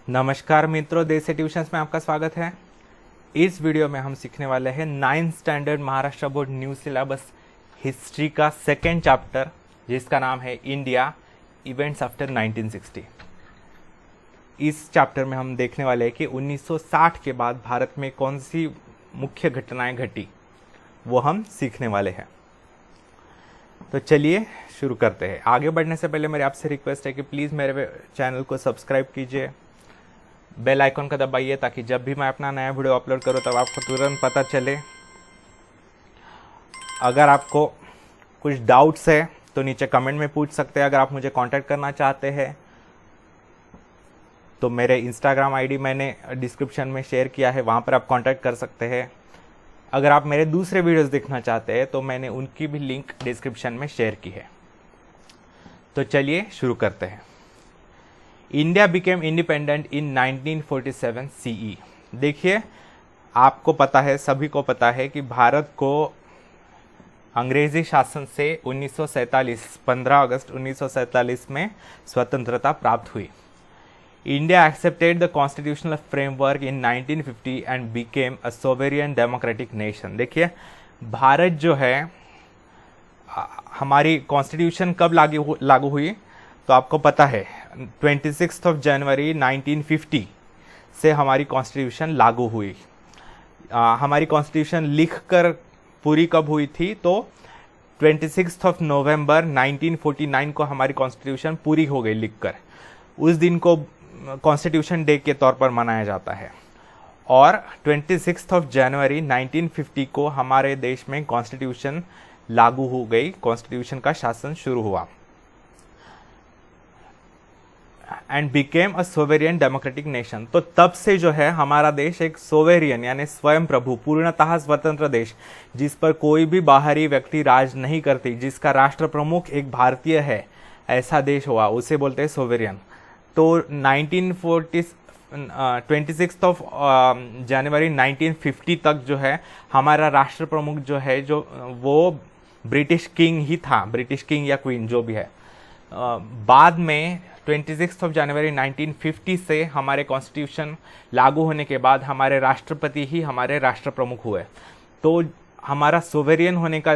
नमस्कार मित्रों, देसी ट्यूशंस में आपका स्वागत है। इस वीडियो में हम सीखने वाले हैं 9th standard Maharashtra board new syllabus history का सेकेंड चैप्टर, जिसका नाम है इंडिया इवेंट्स आफ्टर 1960। इस चैप्टर में हम देखने वाले हैं कि 1960 के बाद भारत में कौन सी मुख्य घटनाएं घटी, वो हम सीखने वाले हैं। तो चलिए शुरू करते हैं। आगे बढ़ने से पहले मेरी आपसे रिक्वेस्ट है कि प्लीज़ मेरे चैनल को सब्सक्राइब कीजिए, बेल आइकन का दबाइए ताकि जब भी मैं अपना नया वीडियो अपलोड करूं तब आपको तुरंत पता चले। अगर आपको कुछ डाउट्स है तो नीचे कमेंट में पूछ सकते हैं। अगर आप मुझे कांटेक्ट करना चाहते हैं तो मेरे इंस्टाग्राम आईडी मैंने डिस्क्रिप्शन में शेयर किया है, वहाँ पर आप कांटेक्ट कर सकते हैं। अगर आप मेरे दूसरे वीडियोस देखना चाहते हैं तो मैंने उनकी भी लिंक डिस्क्रिप्शन में शेयर की है। तो चलिए शुरू करते हैं। India became independent in 1947 CE। देखिए, आपको पता है, सभी को पता है कि भारत को अंग्रेजी शासन से 15 अगस्त 1947 में स्वतंत्रता प्राप्त हुई। India accepted the constitutional framework in 1950 and became a sovereign democratic nation. देखिए, भारत जो है, हमारी कॉन्स्टिट्यूशन कब लागू हुई तो आपको पता है 26 जनवरी 1950 से हमारी कॉन्स्टिट्यूशन लागू हुई। हमारी कॉन्स्टिट्यूशन लिखकर पूरी कब हुई थी तो 26 नवंबर 1949 को हमारी कॉन्स्टिट्यूशन पूरी हो गई लिखकर। उस दिन को कॉन्स्टिट्यूशन डे के तौर पर मनाया जाता है। और 26 जनवरी 1950 को हमारे देश में कॉन्स्टिट्यूशन लागू हो गई, कॉन्स्टिट्यूशन का शासन शुरू हुआ। And became a sovereign democratic nation. तो तब से जो है हमारा देश एक सोवेरियन यानी स्वयं प्रभु, पूर्णतः स्वतंत्र देश, जिस पर कोई भी बाहरी व्यक्ति राज नहीं करती, जिसका राष्ट्र प्रमुख एक भारतीय है, ऐसा देश हुआ, उसे बोलते हैं सोवेरियन। तो 26 जनवरी 1950 तक जो है हमारा राष्ट्र प्रमुख जो है, जो वो ब्रिटिश किंग ही था, ब्रिटिश किंग या क्वीन जो भी है। बाद में 26 जनवरी 1950 से हमारे कॉन्स्टिट्यूशन लागू होने के बाद हमारे राष्ट्रपति ही हमारे राष्ट्र प्रमुख हुए। तो हमारा सोवेरियन होने का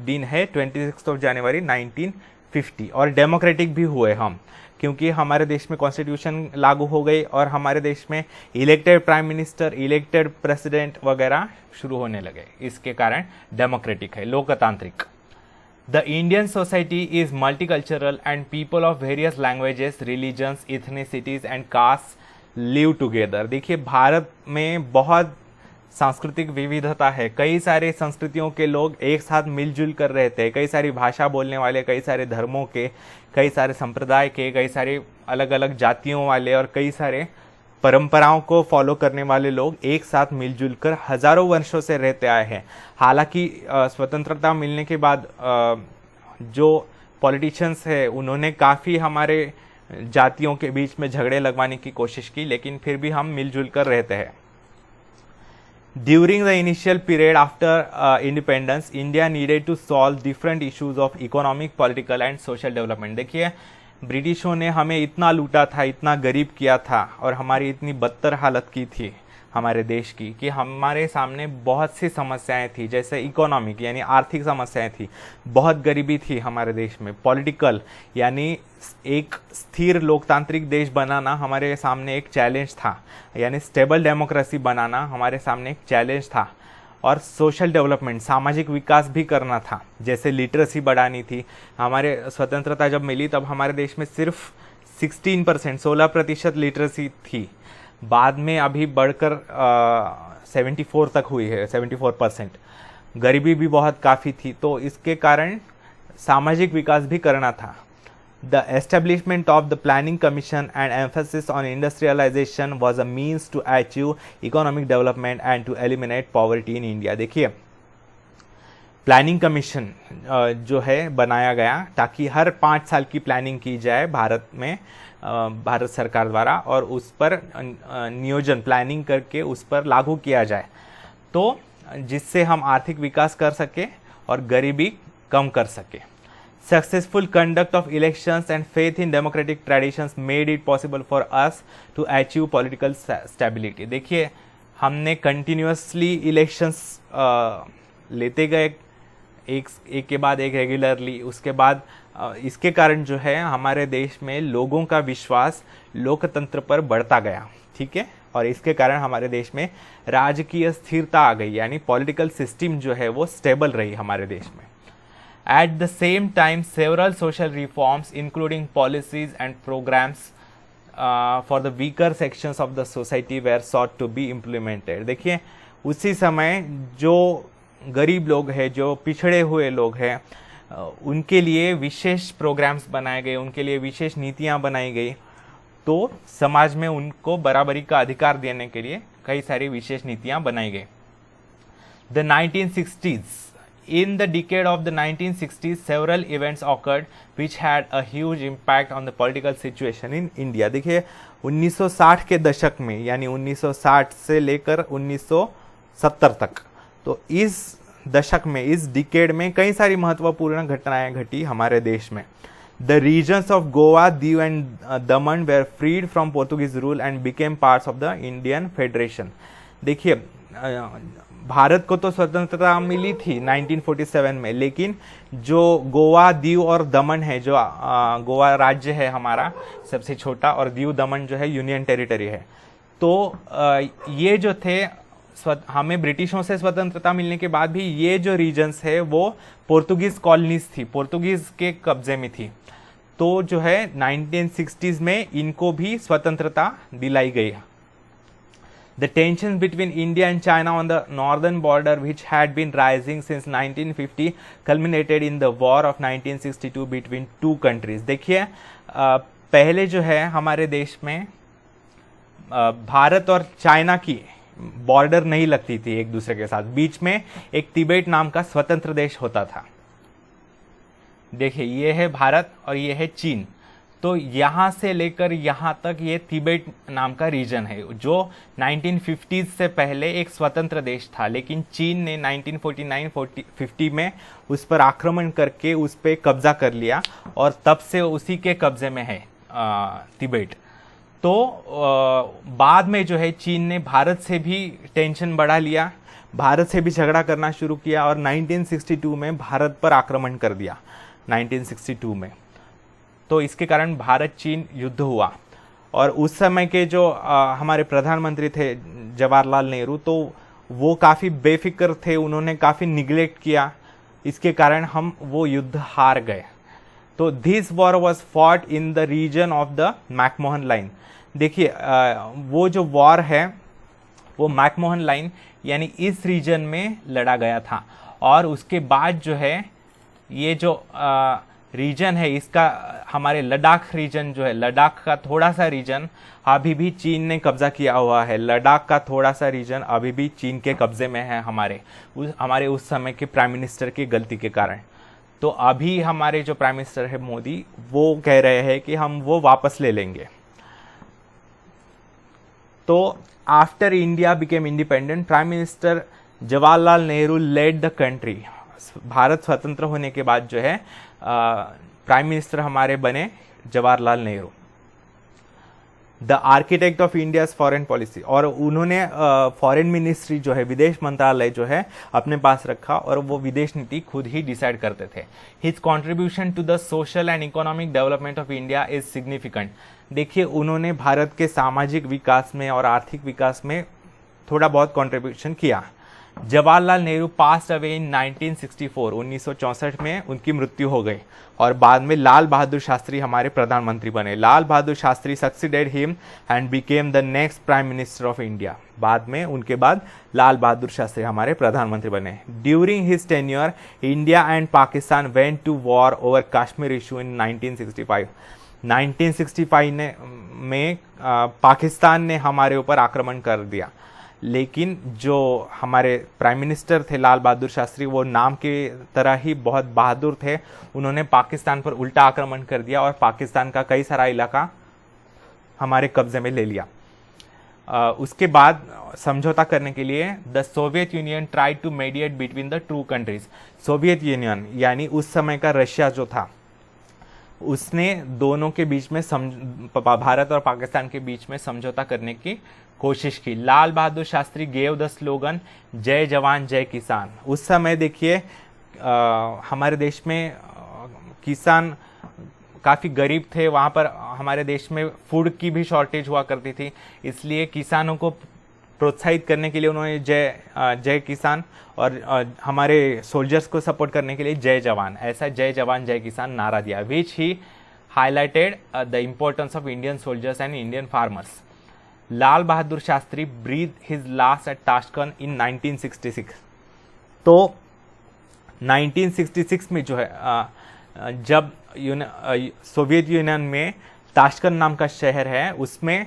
दिन है 26 जनवरी 1950। और डेमोक्रेटिक भी हुए हम, क्योंकि हमारे देश में कॉन्स्टिट्यूशन लागू हो गई और हमारे देश में elected prime minister, elected president वगैरह शुरू होने लगे। इसके कारण डेमोक्रेटिक है, लोकतांत्रिक। The Indian society is multicultural and people of various languages, religions, ethnicities and castes live together। देखिए, भारत में बहुत सांस्कृतिक विविधता है, कई सारे संस्कृतियों के लोग एक साथ मिलजुल कर रहते हैं, कई सारी भाषा बोलने वाले, कई सारे धर्मों के, कई सारे संप्रदाय के, कई सारे अलग अलग जातियों वाले और कई सारे परंपराओं को फॉलो करने वाले लोग एक साथ मिलजुल कर हजारों वर्षों से रहते आए हैं। हालांकि स्वतंत्रता मिलने के बाद जो पॉलिटिशियंस है उन्होंने काफ़ी हमारे जातियों के बीच में झगड़े लगवाने की कोशिश की, लेकिन फिर भी हम मिलजुल कर रहते हैं। During the initial period after independence, India needed to solve different issues of economic, political and social development. देखिए, ब्रिटिशों ने हमें इतना लूटा था, इतना गरीब किया था और हमारी इतनी बदतर हालत की थी हमारे देश की कि हमारे सामने बहुत सी समस्याएं थी, जैसे इकोनॉमिक यानी आर्थिक समस्याएं थी, बहुत गरीबी थी हमारे देश में, पॉलिटिकल यानी एक स्थिर लोकतांत्रिक देश बनाना हमारे सामने एक चैलेंज था, यानी स्टेबल डेमोक्रेसी बनाना हमारे सामने एक चैलेंज था, और सोशल डेवलपमेंट, सामाजिक विकास भी करना था, जैसे लिटरेसी बढ़ानी थी। हमारे स्वतंत्रता जब मिली तब हमारे देश में सिर्फ 16% लिटरेसी थी, बाद में अभी बढ़कर 74 तक हुई है, 74%। गरीबी भी बहुत काफ़ी थी, तो इसके कारण सामाजिक विकास भी करना था। The establishment of the Planning Commission and emphasis on industrialization was a means to achieve economic development and to eliminate poverty in India। देखिए, प्लानिंग कमीशन जो है बनाया गया ताकि हर 5 साल की प्लानिंग की जाए भारत में, भारत सरकार द्वारा, और उस पर नियोजन, प्लानिंग करके उस पर लागू किया जाए, तो जिससे हम आर्थिक विकास कर सके और गरीबी कम कर सके। Successful conduct of elections and faith in democratic traditions made it possible for us to achieve political stability. देखिए हमने कंटिन्यूसली इलेक्शंस लेते गए, एक के बाद एक रेगुलरली, उसके बाद इसके कारण जो है हमारे देश में लोगों का विश्वास लोकतंत्र पर बढ़ता गया, ठीक है, और इसके कारण हमारे देश में राजकीय स्थिरता आ गई, यानी पॉलिटिकल सिस्टम जो है वो स्टेबल रही हमारे देश में. At the same time, several social reforms, including policies and programs for the weaker sections of the society, were sought to be implemented. देखिए उसी समय जो गरीब लोग हैं, जो पिछड़े हुए लोग हैं, उनके लिए विशेष प्रोग्राम्स बनाए गए, उनके लिए विशेष नीतियां बनाई गई. तो समाज में उनको बराबरी का अधिकार देने के लिए कई सारी विशेष नीतियां बनाई गई. The 1960s. In the decade of the 1960s, several events occurred which had a huge impact on the political situation in India. देखिए 1960 के दशक में, यानी 1960 से लेकर 1970 तक, तो इस दशक में, इस डिकेड में कई सारी महत्वपूर्ण घटनाएं घटी हमारे देश में. The regions of Goa, Diu and Daman were freed from Portuguese rule and became parts of the Indian Federation. देखिए भारत को तो स्वतंत्रता मिली थी 1947 में, लेकिन जो गोवा, दीव और दमन है, जो गोवा राज्य है हमारा सबसे छोटा, और दीव दमन जो है यूनियन टेरिटरी है, तो ये जो थे हमें ब्रिटिशों से स्वतंत्रता मिलने के बाद भी ये जो रीजन्स है वो पोर्तुगीज कॉलोनीज थी, पोर्तुगीज के कब्जे में थी. तो जो है 1960s में इनको भी स्वतंत्रता दिलाई गई. The tensions between India and China on the northern border, which had been rising since 1950, culminated in the war of 1962 between two countries. देखिए पहले जो है हमारे देश में भारत और चाइना की बॉर्डर नहीं लगती थी एक दूसरे के साथ, बीच में एक तिब्बत नाम का स्वतंत्र देश होता था. देखिए ये है भारत और ये है चीन, तो यहाँ से लेकर यहाँ तक ये तिब्बत नाम का रीजन है जो 1950s से पहले एक स्वतंत्र देश था, लेकिन चीन ने 1949-50 में उस पर आक्रमण करके उस पर कब्जा कर लिया और तब से उसी के कब्जे में है तिब्बत. तो बाद में जो है चीन ने भारत से भी टेंशन बढ़ा लिया, भारत से भी झगड़ा करना शुरू किया और 1962 में भारत पर आक्रमण कर दिया 1962 में. तो इसके कारण भारत चीन युद्ध हुआ और उस समय के जो हमारे प्रधानमंत्री थे जवाहरलाल नेहरू, तो वो काफ़ी बेफिक्र थे, उन्होंने काफ़ी निगलेक्ट किया, इसके कारण हम वो युद्ध हार गए. तो this war was fought in the region of the McMahon line. देखिए वो जो वॉर है वो मैकमोहन लाइन यानी इस रीजन में लड़ा गया था. और उसके बाद जो है ये जो रीजन है इसका हमारे लद्दाख रीजन जो है, लद्दाख का थोड़ा सा रीजन अभी भी चीन ने कब्जा किया हुआ है. लद्दाख का थोड़ा सा रीजन अभी भी चीन के कब्जे में है हमारे उस समय के प्राइम मिनिस्टर की गलती के कारण. तो अभी हमारे जो प्राइम मिनिस्टर है मोदी, वो कह रहे हैं कि हम वो वापस ले लेंगे. तो after India became independent, prime minister Jawaharlal Nehru led the country. Bharat स्वतंत्र होने के बाद जो है प्राइम मिनिस्टर हमारे बने Jawaharlal Nehru, the architect of India's foreign policy. और उन्होंने फॉरेन मिनिस्ट्री जो है, विदेश मंत्रालय जो है अपने पास रखा और वो विदेश नीति खुद ही डिसाइड करते थे. His contribution to the social and economic development of India is significant. देखिए उन्होंने भारत के सामाजिक विकास में और आर्थिक विकास में थोड़ा बहुत कॉन्ट्रीब्यूशन किया. Jawaharlal Nehru passed away in 1964, 1964 में उनकी मृत्यु हो गई और बाद में लाल बहादुर शास्त्री हमारे प्रधानमंत्री बने. Lal Bahadur Shastri succeeded him and became the next prime minister of India. बाद में उनके बाद लाल बहादुर शास्त्री हमारे प्रधानमंत्री बने. During his tenure India and Pakistan went to war over Kashmir issue in 1965. 1965 में पाकिस्तान ने हमारे ऊपर आक्रमण कर दिया, लेकिन जो हमारे प्राइम मिनिस्टर थे लाल बहादुर शास्त्री, वो नाम के तरह ही बहुत बहादुर थे. उन्होंने पाकिस्तान पर उल्टा आक्रमण कर दिया और पाकिस्तान का कई सारा इलाका हमारे कब्जे में ले लिया. उसके बाद समझौता करने के लिए the Soviet Union try to mediate between the two countries. Soviet Union यानी उस समय का रशिया जो था, उसने दोनों के बीच में भारत और पाकिस्तान के बीच में समझौता करने की कोशिश की। लाल Bahadur Shastri gave the slogan जय जवान जय किसान। उस समय देखिए हमारे देश में किसान काफ़ी गरीब थे, वहाँ पर हमारे देश में फूड की भी शॉर्टेज हुआ करती थी, इसलिए किसानों को प्रोत्साहित करने के लिए उन्होंने जय किसान और हमारे सोल्जर्स को सपोर्ट करने के लिए जय जवान, ऐसा जय जवान जय किसान नारा दिया, which he highlighted the importance of Indian soldiers and Indian farmers. Lal Bahadur Shastri breathe his last at Tashkent in 1966। तो 1966 में जो है जब सोवियत यूनियन में ताशकंद नाम का शहर है, उसमें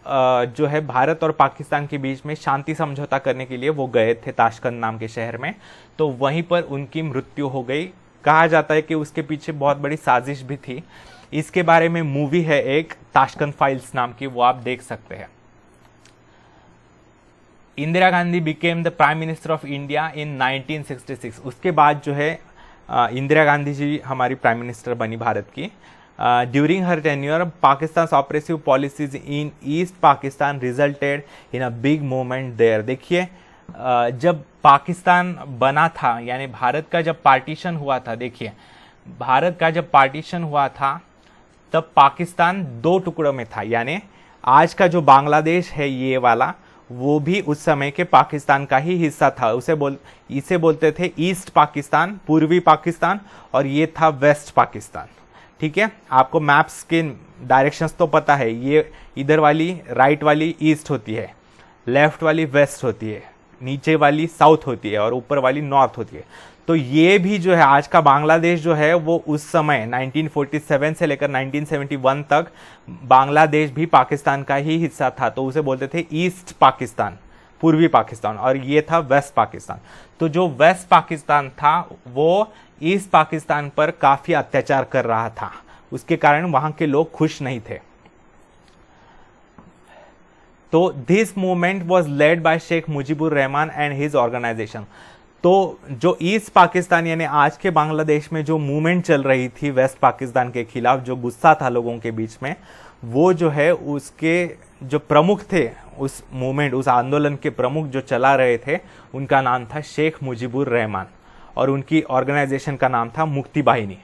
जो है भारत और पाकिस्तान के बीच में शांति समझौता करने के लिए वो गए थे ताशकंद नाम के शहर में, तो वहीं पर उनकी मृत्यु हो गई। कहा जाता है कि उसके पीछे बहुत बड़ी साजिश भी थी। इसके बारे में मूवी है एक ताशकंद फाइल्स नाम की, वो आप देख सकते हैं। Indira Gandhi became the prime minister of India in 1966। उसके बाद जो है इंदिरा गांधी जी हमारी प्राइम मिनिस्टर बनी भारत की। During her tenure Pakistan oppressive policies in East Pakistan resulted in a big movement there. देखिए जब पाकिस्तान बना था, यानी भारत का जब पार्टीशन हुआ था, देखिए भारत का जब पार्टीशन हुआ था तब पाकिस्तान दो टुकड़ों में था, यानी आज का जो बांग्लादेश है ये वाला, वो भी उस समय के पाकिस्तान का ही हिस्सा था। इसे बोलते थे ईस्ट पाकिस्तान, पूर्वी पाकिस्तान, और ये था वेस्ट पाकिस्तान। ठीक है, आपको मैप्स के डायरेक्शंस तो पता है, ये इधर वाली राइट वाली ईस्ट होती है, लेफ्ट वाली वेस्ट होती है, नीचे वाली साउथ होती है और ऊपर वाली नॉर्थ होती है। तो ये भी जो है आज का बांग्लादेश जो है वो उस समय 1947 से लेकर 1971 तक बांग्लादेश भी पाकिस्तान का ही हिस्सा था, तो उसे बोलते थे ईस्ट पाकिस्तान, पूर्वी पाकिस्तान, और ये था वेस्ट पाकिस्तान। तो जो वेस्ट पाकिस्तान था वो ईस्ट पाकिस्तान पर काफी अत्याचार कर रहा था, उसके कारण वहां के लोग खुश नहीं थे। तो this movement was led by Sheikh Mujibur Rahman and his organisation. तो जो ईस्ट पाकिस्तान यानी आज के बांग्लादेश में जो मूवमेंट चल रही थी वेस्ट पाकिस्तान के खिलाफ, जो गुस्सा था लोगों के बीच में, वो जो है उसके जो प्रमुख थे, उस मूवमेंट, उस आंदोलन के प्रमुख जो चला रहे थे, उनका नाम था शेख मुजीबुर रहमान और उनकी ऑर्गेनाइजेशन का नाम था Mukti Bahini.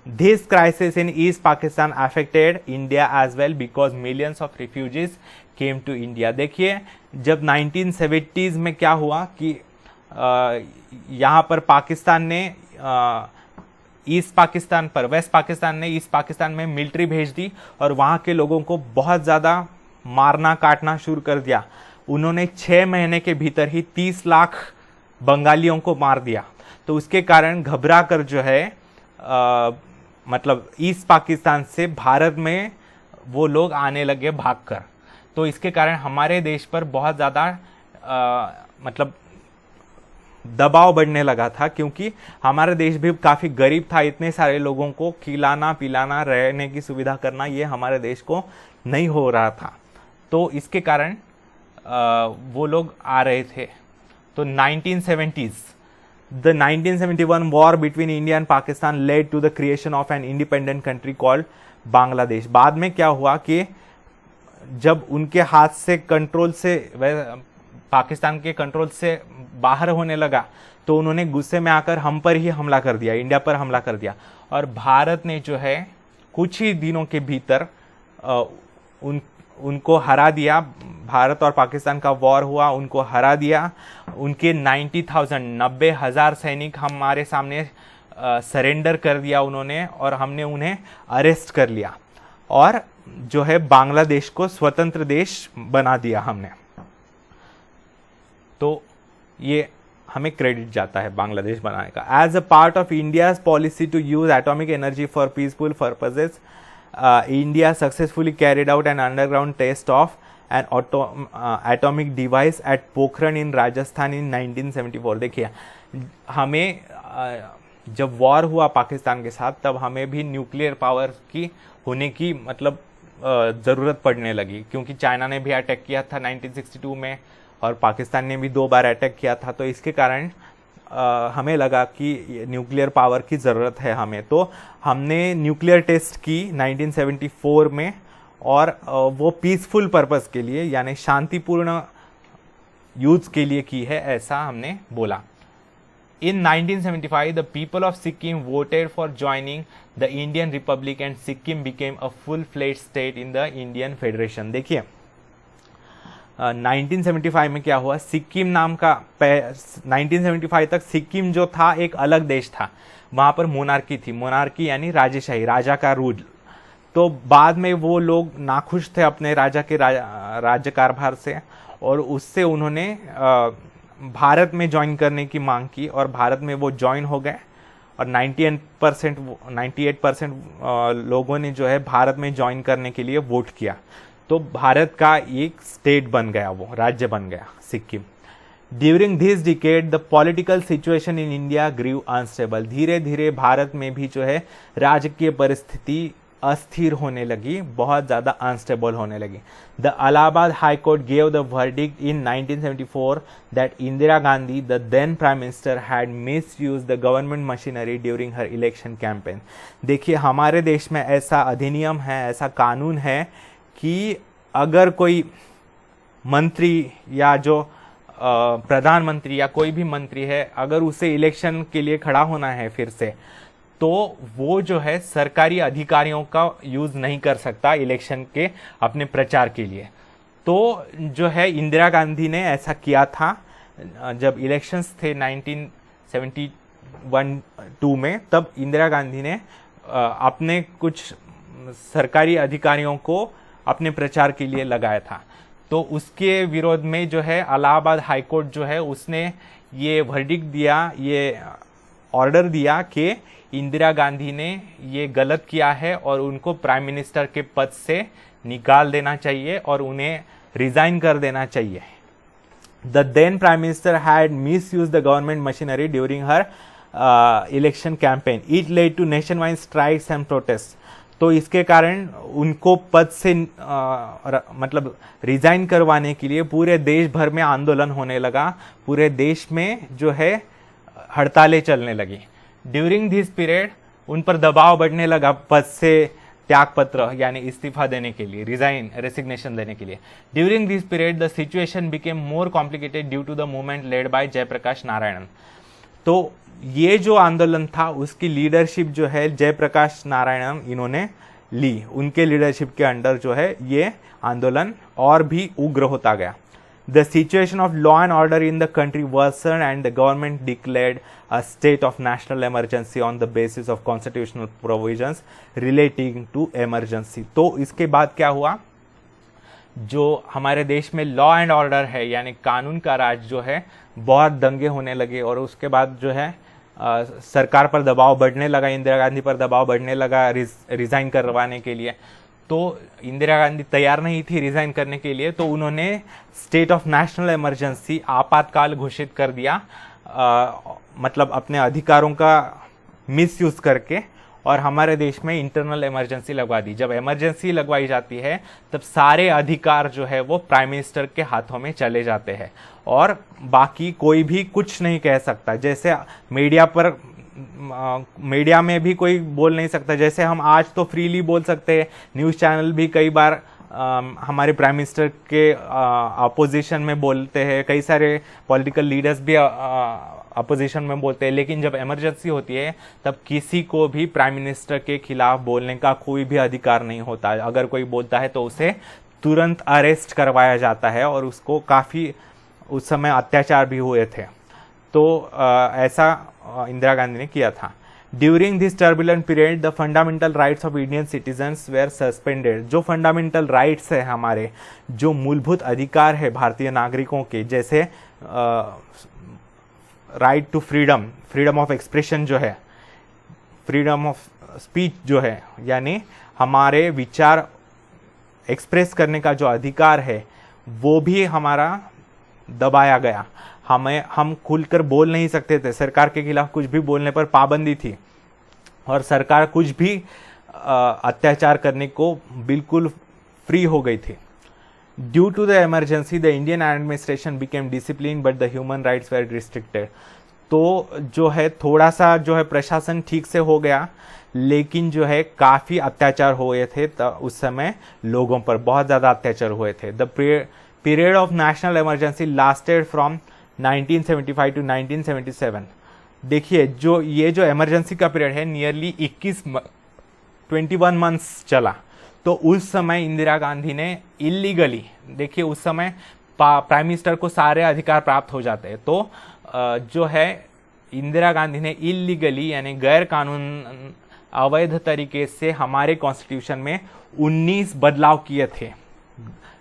This crisis in East Pakistan affected India as well because millions of refugees came to India. देखिए जब 1970s में क्या हुआ कि यहाँ पर पाकिस्तान ने ईस्ट पाकिस्तान पर, वेस्ट पाकिस्तान ने ईस्ट पाकिस्तान में मिलिट्री भेज दी और वहाँ के लोगों को बहुत ज़्यादा मारना काटना शुरू कर दिया। उन्होंने 6 महीने के भीतर ही 30 लाख बंगालियों को मार दिया। तो उसके कारण घबरा कर जो है मतलब ईस्ट पाकिस्तान से भारत में वो लोग आने लगे भागकर। तो इसके कारण हमारे देश पर बहुत ज़्यादा मतलब दबाव बढ़ने लगा था, क्योंकि हमारा देश भी काफ़ी गरीब था। इतने सारे लोगों को खिलाना पिलाना रहने की सुविधा करना ये हमारे देश को नहीं हो रहा था। तो इसके कारण वो लोग आ रहे थे। तो 1970s The 1971 war between India and Pakistan led to the creation of an independent country called Bangladesh. बाद में क्या हुआ कि जब उनके हाथ से कंट्रोल से, पाकिस्तान के कंट्रोल से बाहर होने लगा, तो उन्होंने गुस्से में आकर हम पर ही हमला कर दिया, इंडिया पर हमला कर दिया। और भारत ने जो है कुछ ही दिनों के भीतर उनको हरा दिया। भारत और पाकिस्तान का वॉर हुआ, उनको हरा दिया। उनके 90,000 सैनिक हमारे सामने सरेंडर कर दिया उन्होंने, और हमने उन्हें अरेस्ट कर लिया और जो है बांग्लादेश को स्वतंत्र देश बना दिया हमने। तो ये हमें क्रेडिट जाता है बांग्लादेश बनाने का। As a part of India's policy to use atomic energy for peaceful purposes, India successfully carried out an underground test of an atomic device at Pokhran in Rajasthan in 1974। देखिए हमें जब वॉर हुआ पाकिस्तान के साथ, तब हमें भी न्यूक्लियर पावर की होने की मतलब ज़रूरत पड़ने लगी, क्योंकि चाइना ने भी अटैक किया था 1962 में और पाकिस्तान ने भी 2 बार अटैक किया था। तो इसके कारण हमें लगा कि न्यूक्लियर पावर की ज़रूरत है हमें। तो हमने न्यूक्लियर टेस्ट की 1974 में, और वो पीसफुल पर्पस के लिए यानी शांतिपूर्ण यूज के लिए की है, ऐसा हमने बोला। In 1975, the people of Sikkim voted for joining the Indian Republic and Sikkim became a full-fledged state in the Indian Federation। देखिए 1975 में क्या हुआ, सिक्किम नाम का 1975 तक सिक्किम जो था एक अलग देश था, वहाँ पर मोनार्की थी। मोनार्की यानी राजेशाही, राजा का रूल। तो बाद में वो लोग नाखुश थे अपने राजा के राज्य कारभार से, और उससे उन्होंने भारत में ज्वाइन करने की मांग की, और भारत में वो ज्वाइन हो गए। और 98% लोगों ने जो है भारत में ज्वाइन करने के लिए वोट किया। तो भारत का एक स्टेट बन गया, वो राज्य बन गया Sikkim. During this decade the political situation in India grew unstable. धीरे धीरे भारत में भी जो है राजकीय परिस्थिति अस्थिर होने लगी, बहुत ज़्यादा अनस्टेबल होने लगी। The Allahabad high court gave the verdict in 1974 that Indira Gandhi, the then prime minister, had misused the government machinery during her election campaign. देखिए हमारे देश में ऐसा अधिनियम है, ऐसा कानून है कि अगर कोई मंत्री या जो प्रधानमंत्री या कोई भी मंत्री है, अगर उसे इलेक्शन के लिए खड़ा होना है फिर से, तो वो जो है सरकारी अधिकारियों का यूज नहीं कर सकता इलेक्शन के अपने प्रचार के लिए। तो जो है इंदिरा गांधी ने ऐसा किया था जब इलेक्शंस थे 1971-2 में, तब इंदिरा गांधी ने अपने कुछ सरकारी अधिकारियों को अपने प्रचार के लिए लगाया था। तो उसके विरोध में जो है इलाहाबाद हाई कोर्ट जो है उसने ये वर्डिक्ट दिया, ये ऑर्डर दिया कि इंदिरा गांधी ने ये गलत किया है और उनको प्राइम मिनिस्टर के पद से निकाल देना चाहिए और उन्हें रिजाइन कर देना चाहिए। The then prime minister had misused the government machinery during her election campaign. It led to nationwide strikes and protest. तो इसके कारण उनको पद से मतलब रिजाइन करवाने के लिए पूरे देश भर में आंदोलन होने लगा, पूरे देश में जो है हड़तालें चलने लगी। ड्यूरिंग दिस पीरियड उन पर दबाव बढ़ने लगा पद से त्यागपत्र यानी इस्तीफा देने के लिए, रेसिग्नेशन देने के लिए। During this period the situation became more complicated due to the movement led by Jayaprakash Narayanan. तो ये जो आंदोलन था उसकी लीडरशिप जो है जयप्रकाश नारायणन इन्होंने ली। उनके लीडरशिप के अंडर जो है ये आंदोलन और भी उग्र होता गया। The situation of law and order in the country worsened and the government declared a state of national emergency on the basis of constitutional provisions relating to emergency। तो इसके बाद क्या हुआ, जो हमारे देश में लॉ एंड ऑर्डर है यानी कानून का राज जो है, बहुत दंगे होने लगे और उसके बाद जो है सरकार पर दबाव बढ़ने लगा, इंदिरा गांधी पर दबाव बढ़ने लगा रिजाइन करवाने के लिए। तो इंदिरा गांधी तैयार नहीं थी रिजाइन करने के लिए, तो उन्होंने स्टेट ऑफ नेशनल इमरजेंसी आपातकाल घोषित कर दिया, मतलब अपने अधिकारों का मिसयूज करके, और हमारे देश में इंटरनल इमरजेंसी लगवा दी। जब इमरजेंसी लगवाई जाती है तब सारे अधिकार जो है वो प्राइम मिनिस्टर के हाथों में चले जाते हैं और बाकी कोई भी कुछ नहीं कह सकता। जैसे मीडिया में भी कोई बोल नहीं सकता, जैसे हम आज तो फ्रीली बोल सकते हैं, न्यूज़ चैनल भी कई बार हमारे प्राइम मिनिस्टर के अपोजिशन में बोलते हैं, कई सारे पॉलिटिकल लीडर्स भी अपोजिशन में बोलते हैं, लेकिन जब इमरजेंसी होती है तब किसी को भी प्राइम मिनिस्टर के खिलाफ बोलने का कोई भी अधिकार नहीं होता। अगर कोई बोलता है तो उसे तुरंत अरेस्ट करवाया जाता है और उसको काफ़ी उस समय अत्याचार भी हुए थे। तो ऐसा इंदिरा गांधी ने किया था। During this turbulent period the fundamental rights of Indian citizens were suspended. जो फंडामेंटल राइट्स है हमारे, जो मूलभूत अधिकार है भारतीय नागरिकों के, जैसे right to freedom, freedom of expression जो है, फ्रीडम ऑफ स्पीच जो है, यानी हमारे विचार एक्सप्रेस करने का जो अधिकार है वो भी हमारा दबाया गया। हम खुलकर बोल नहीं सकते थे, सरकार के खिलाफ कुछ भी बोलने पर पाबंदी थी और सरकार कुछ भी अत्याचार करने को बिल्कुल फ्री हो गई थी। Due to the emergency the Indian administration became discipline but the human rights were restricted. तो जो है थोड़ा सा जो है प्रशासन ठीक से हो गया, लेकिन जो है काफ़ी अत्याचार हुए थे उस समय, लोगों पर बहुत ज़्यादा अत्याचार हुए थे। The period of national emergency lasted from 1975 to 1977। देखिए जो ये जो इमरजेंसी का पीरियड है नियरली 21 मंथ्स चला। तो उस समय इंदिरा गांधी ने इलीगली, देखिए उस समय प्राइम मिनिस्टर को सारे अधिकार प्राप्त हो जाते हैं, तो जो है इंदिरा गांधी ने इलीगली यानी गैर कानून अवैध तरीके से हमारे कॉन्स्टिट्यूशन में 19 बदलाव किए थे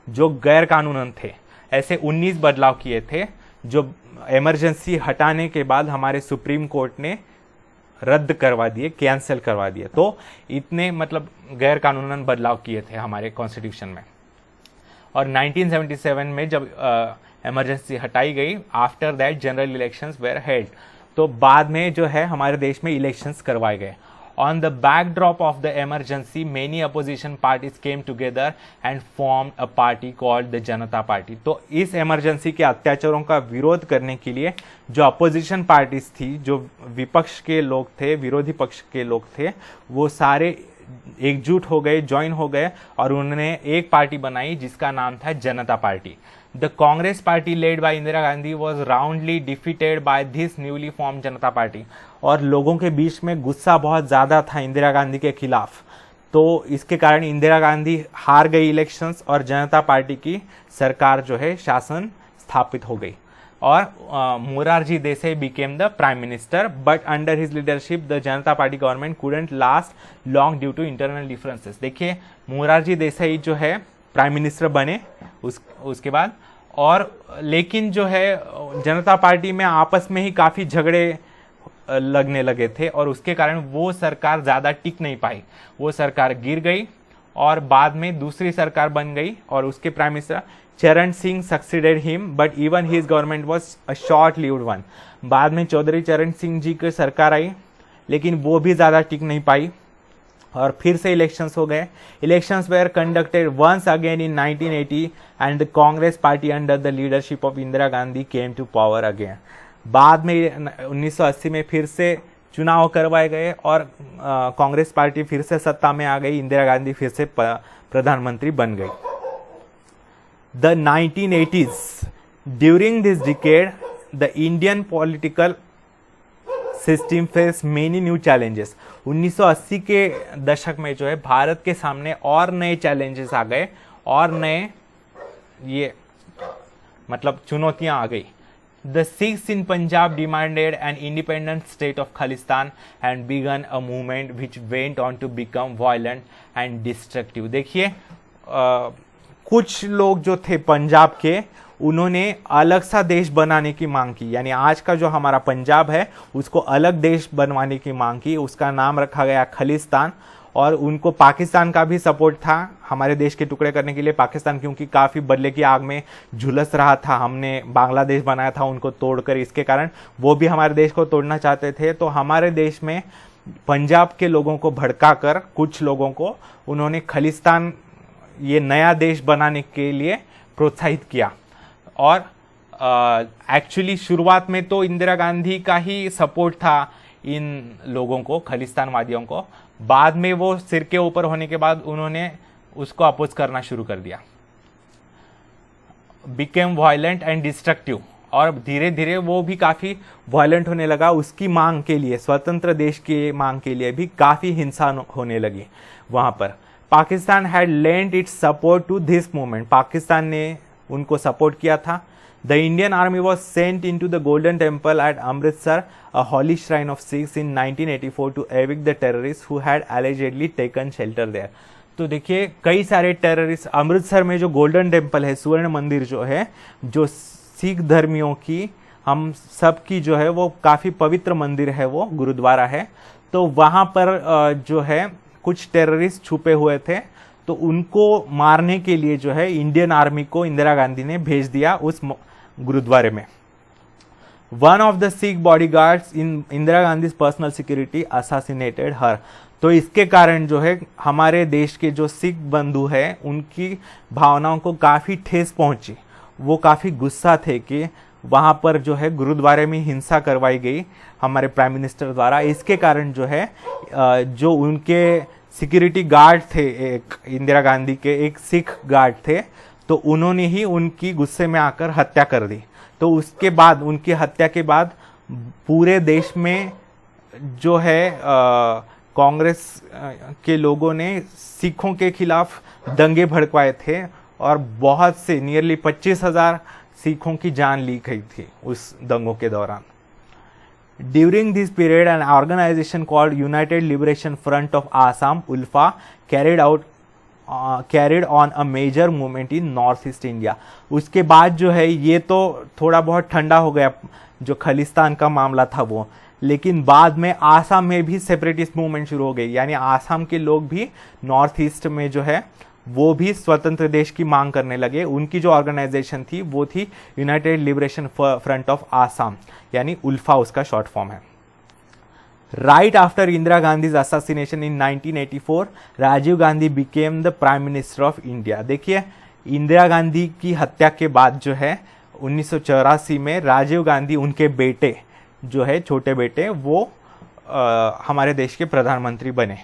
जो गैर कानूनन थे। ऐसे 19 बदलाव किए थे जो इमरजेंसी हटाने के बाद हमारे सुप्रीम कोर्ट ने रद्द करवा दिए, कैंसिल करवा दिए। तो इतने मतलब गैर कानूनन बदलाव किए थे हमारे कॉन्स्टिट्यूशन में। और 1977 में जब इमरजेंसी हटाई गई, after that general elections were held. तो बाद में जो है हमारे देश में इलेक्शंस करवाए गए। On the backdrop of the emergency, many opposition parties came together and formed a party called the Janata party. तो इस इमरजेंसी के अत्याचारों का विरोध करने के लिए जो अपोजिशन पार्टीज थी, जो विपक्ष के लोग थे, विरोधी पक्ष के लोग थे, वो सारे एकजुट हो गए, ज्वाइन हो गए और उन्होंने एक पार्टी बनाई जिसका नाम था जनता party. The Congress party led by Indira Gandhi was roundly defeated by this newly form Janata party. और लोगों के बीच में गुस्सा बहुत ज़्यादा था इंदिरा गांधी के खिलाफ, तो इसके कारण इंदिरा गांधी हार गई इलेक्शंस और जनता पार्टी की सरकार जो है शासन स्थापित हो गई। और Morarji Desai became the prime minister, but under his leadership the Janata Party government couldn't last long due to internal differences. देखिए मोरारजी देसाई जो है प्राइम मिनिस्टर बने उसके बाद, और लेकिन जो है जनता पार्टी में आपस में ही काफ़ी झगड़े लगने लगे थे और उसके कारण वो सरकार ज़्यादा टिक नहीं पाई, वो सरकार गिर गई और बाद में दूसरी सरकार बन गई और उसके प्राइम मिनिस्टर चरण Singh succeeded him, but even his government was a short lived one. बाद में चौधरी चरण सिंह जी की सरकार आई, लेकिन वो भी ज़्यादा टिक नहीं पाई और फिर से इलेक्शंस हो गए। Elections were conducted once again in 1980 and the Congress party under the leadership of Indira Gandhi came to power again. बाद में 1980 में फिर से चुनाव करवाए गए और कांग्रेस पार्टी फिर से सत्ता में आ गई, इंदिरा गांधी फिर से प्रधानमंत्री बन गई। The 1980s, during this decade the Indian political system face many new challenges. 1980 के दशक में जो है भारत के सामने और नए चैलेंजेस आ गए और नए ये मतलब चुनौतियां आ गई। The Sikhs in Punjab demanded an independent state of Khalistan and began a movement which went on to become violent and destructive। देखिए कुछ लोग जो थे पंजाब के, उन्होंने अलग सा देश बनाने की मांग की, यानी आज का जो हमारा पंजाब है उसको अलग देश बनवाने की मांग की। उसका नाम रखा गया खालिस्तान और उनको पाकिस्तान का भी सपोर्ट था हमारे देश के टुकड़े करने के लिए। पाकिस्तान क्योंकि काफ़ी बदले की आग में झुलस रहा था, हमने बांग्लादेश बनाया था उनको तोड़कर, इसके कारण वो भी हमारे देश को तोड़ना चाहते थे। तो हमारे देश में पंजाब के लोगों को भड़काकर कुछ लोगों को उन्होंने खालिस्तान ये नया देश बनाने के लिए प्रोत्साहित किया। और एक्चुअली शुरुआत में तो इंदिरा गांधी का ही सपोर्ट था इन लोगों को, खालिस्तानवादियों को। बाद में वो सिर के ऊपर होने के बाद उन्होंने उसको अपोज करना शुरू कर दिया। बिकेम वायलेंट एंड डिस्ट्रक्टिव, और धीरे धीरे वो भी काफ़ी वायलेंट होने लगा। उसकी मांग के लिए, स्वतंत्र देश की मांग के लिए भी काफ़ी हिंसा होने लगी वहाँ पर। Pakistan had lent its support to this movement, Pakistan ने उनको सपोर्ट किया था। The Indian army was sent in to the Golden Temple at Amritsar, a holy shrine of Sikhs, in 1984 to evict the terrorist who had allegedly taken shelter there. तो देखिए कई सारे terrorist, Amritsar में जो गोल्डन टेम्पल है, स्वर्ण मंदिर जो है, जो सिख धर्मियों की हम सब की जो है वो काफ़ी पवित्र मंदिर है, वो गुरुद्वारा है। तो वहाँ पर जो है कुछ टेररिस्ट छुपे हुए थे, तो उनको मारने के लिए जो है इंडियन आर्मी को इंदिरा गांधी ने भेज दिया उस गुरुद्वारे में। One of the Sikh bodyguards in Indira Gandhi personal security assassinated her. तो इसके कारण जो है हमारे देश के जो सिख बंधु हैं उनकी भावनाओं को काफ़ी ठेस पहुंची। वो काफ़ी गुस्सा थे कि वहाँ पर जो है गुरुद्वारे में हिंसा करवाई गई हमारे प्राइम मिनिस्टर द्वारा। इसके कारण जो है जो उनके सिक्योरिटी गार्ड थे, एक इंदिरा गांधी के एक सिख गार्ड थे, तो उन्होंने ही उनकी गुस्से में आकर हत्या कर दी। तो उसके बाद, उनकी हत्या के बाद पूरे देश में जो है कांग्रेस के लोगों ने सिखों के खिलाफ दंगे भड़कवाए थे और बहुत से नियरली 25,000 सिखों की जान ली गई थी उस दंगों के दौरान। During this period, an organization called United Liberation Front of Assam (ULFA) carried on a major movement in Northeast India. उसके बाद जो है ये तो थोड़ा बहुत ठंडा हो गया जो खालिस्तान का मामला था वो, लेकिन बाद में आसाम में भी सेपरेटिस्ट मूवमेंट शुरू हो गई। यानी आसाम के लोग भी नॉर्थ ईस्ट में जो है वो भी स्वतंत्र देश की मांग करने लगे। उनकी जो ऑर्गेनाइजेशन थी वो थी United Liberation Front of Assam, यानी उल्फा उसका शॉर्ट फॉर्म है। Right after Indira Gandhi's assassination in 1984, Rajiv Gandhi became the prime minister of India. देखिए, इंदिरा गांधी की हत्या के बाद जो है 1984 में राजीव गांधी, उनके बेटे जो है, छोटे बेटे, वो हमारे देश के प्रधानमंत्री बने।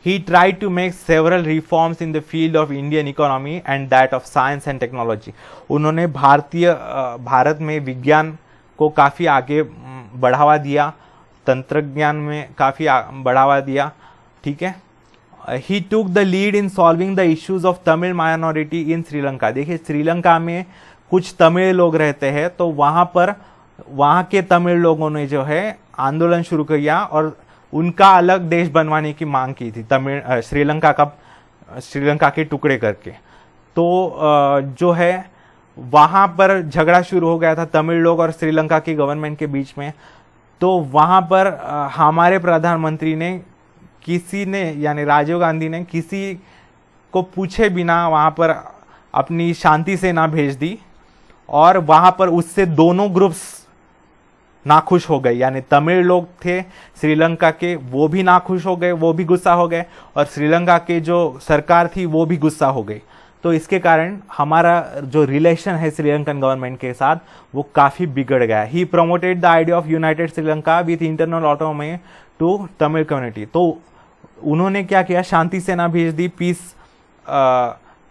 He tried to make several reforms in the field of Indian economy and that of science and technology. उन्होंने भारत में विज्ञान को काफ़ी आगे बढ़ावा दिया, तंत्रज्ञान में काफ़ी बढ़ावा दिया, ठीक है। He took the lead in solving the issues of Tamil minority in Sri Lanka. देखिए, श्रीलंका में कुछ तमिल लोग रहते हैं, तो वहाँ के तमिल लोगों ने जो है आंदोलन शुरू किया और उनका अलग देश बनवाने की मांग की थी, श्रीलंका के टुकड़े करके। तो जो है वहाँ पर झगड़ा शुरू हो गया था तमिल लोग और श्रीलंका की गवर्नमेंट के बीच में। तो वहाँ पर हमारे प्रधानमंत्री ने यानी राजीव गांधी ने किसी को पूछे बिना वहाँ पर अपनी शांति सेना भेज दी और वहाँ पर उससे दोनों ग्रुप्स नाखुश हो गए। यानी तमिल लोग थे श्रीलंका के, वो भी नाखुश हो गए, वो भी गुस्सा हो गए, और श्रीलंका के जो सरकार थी वो भी गुस्सा हो गई। तो इसके कारण हमारा जो रिलेशन है श्रीलंकन गवर्नमेंट के साथ वो काफ़ी बिगड़ गया। He promoted the idea of united Sri Lanka with internal autonomy to Tamil community. तो उन्होंने क्या किया, शांति सेना भेज दी, पीस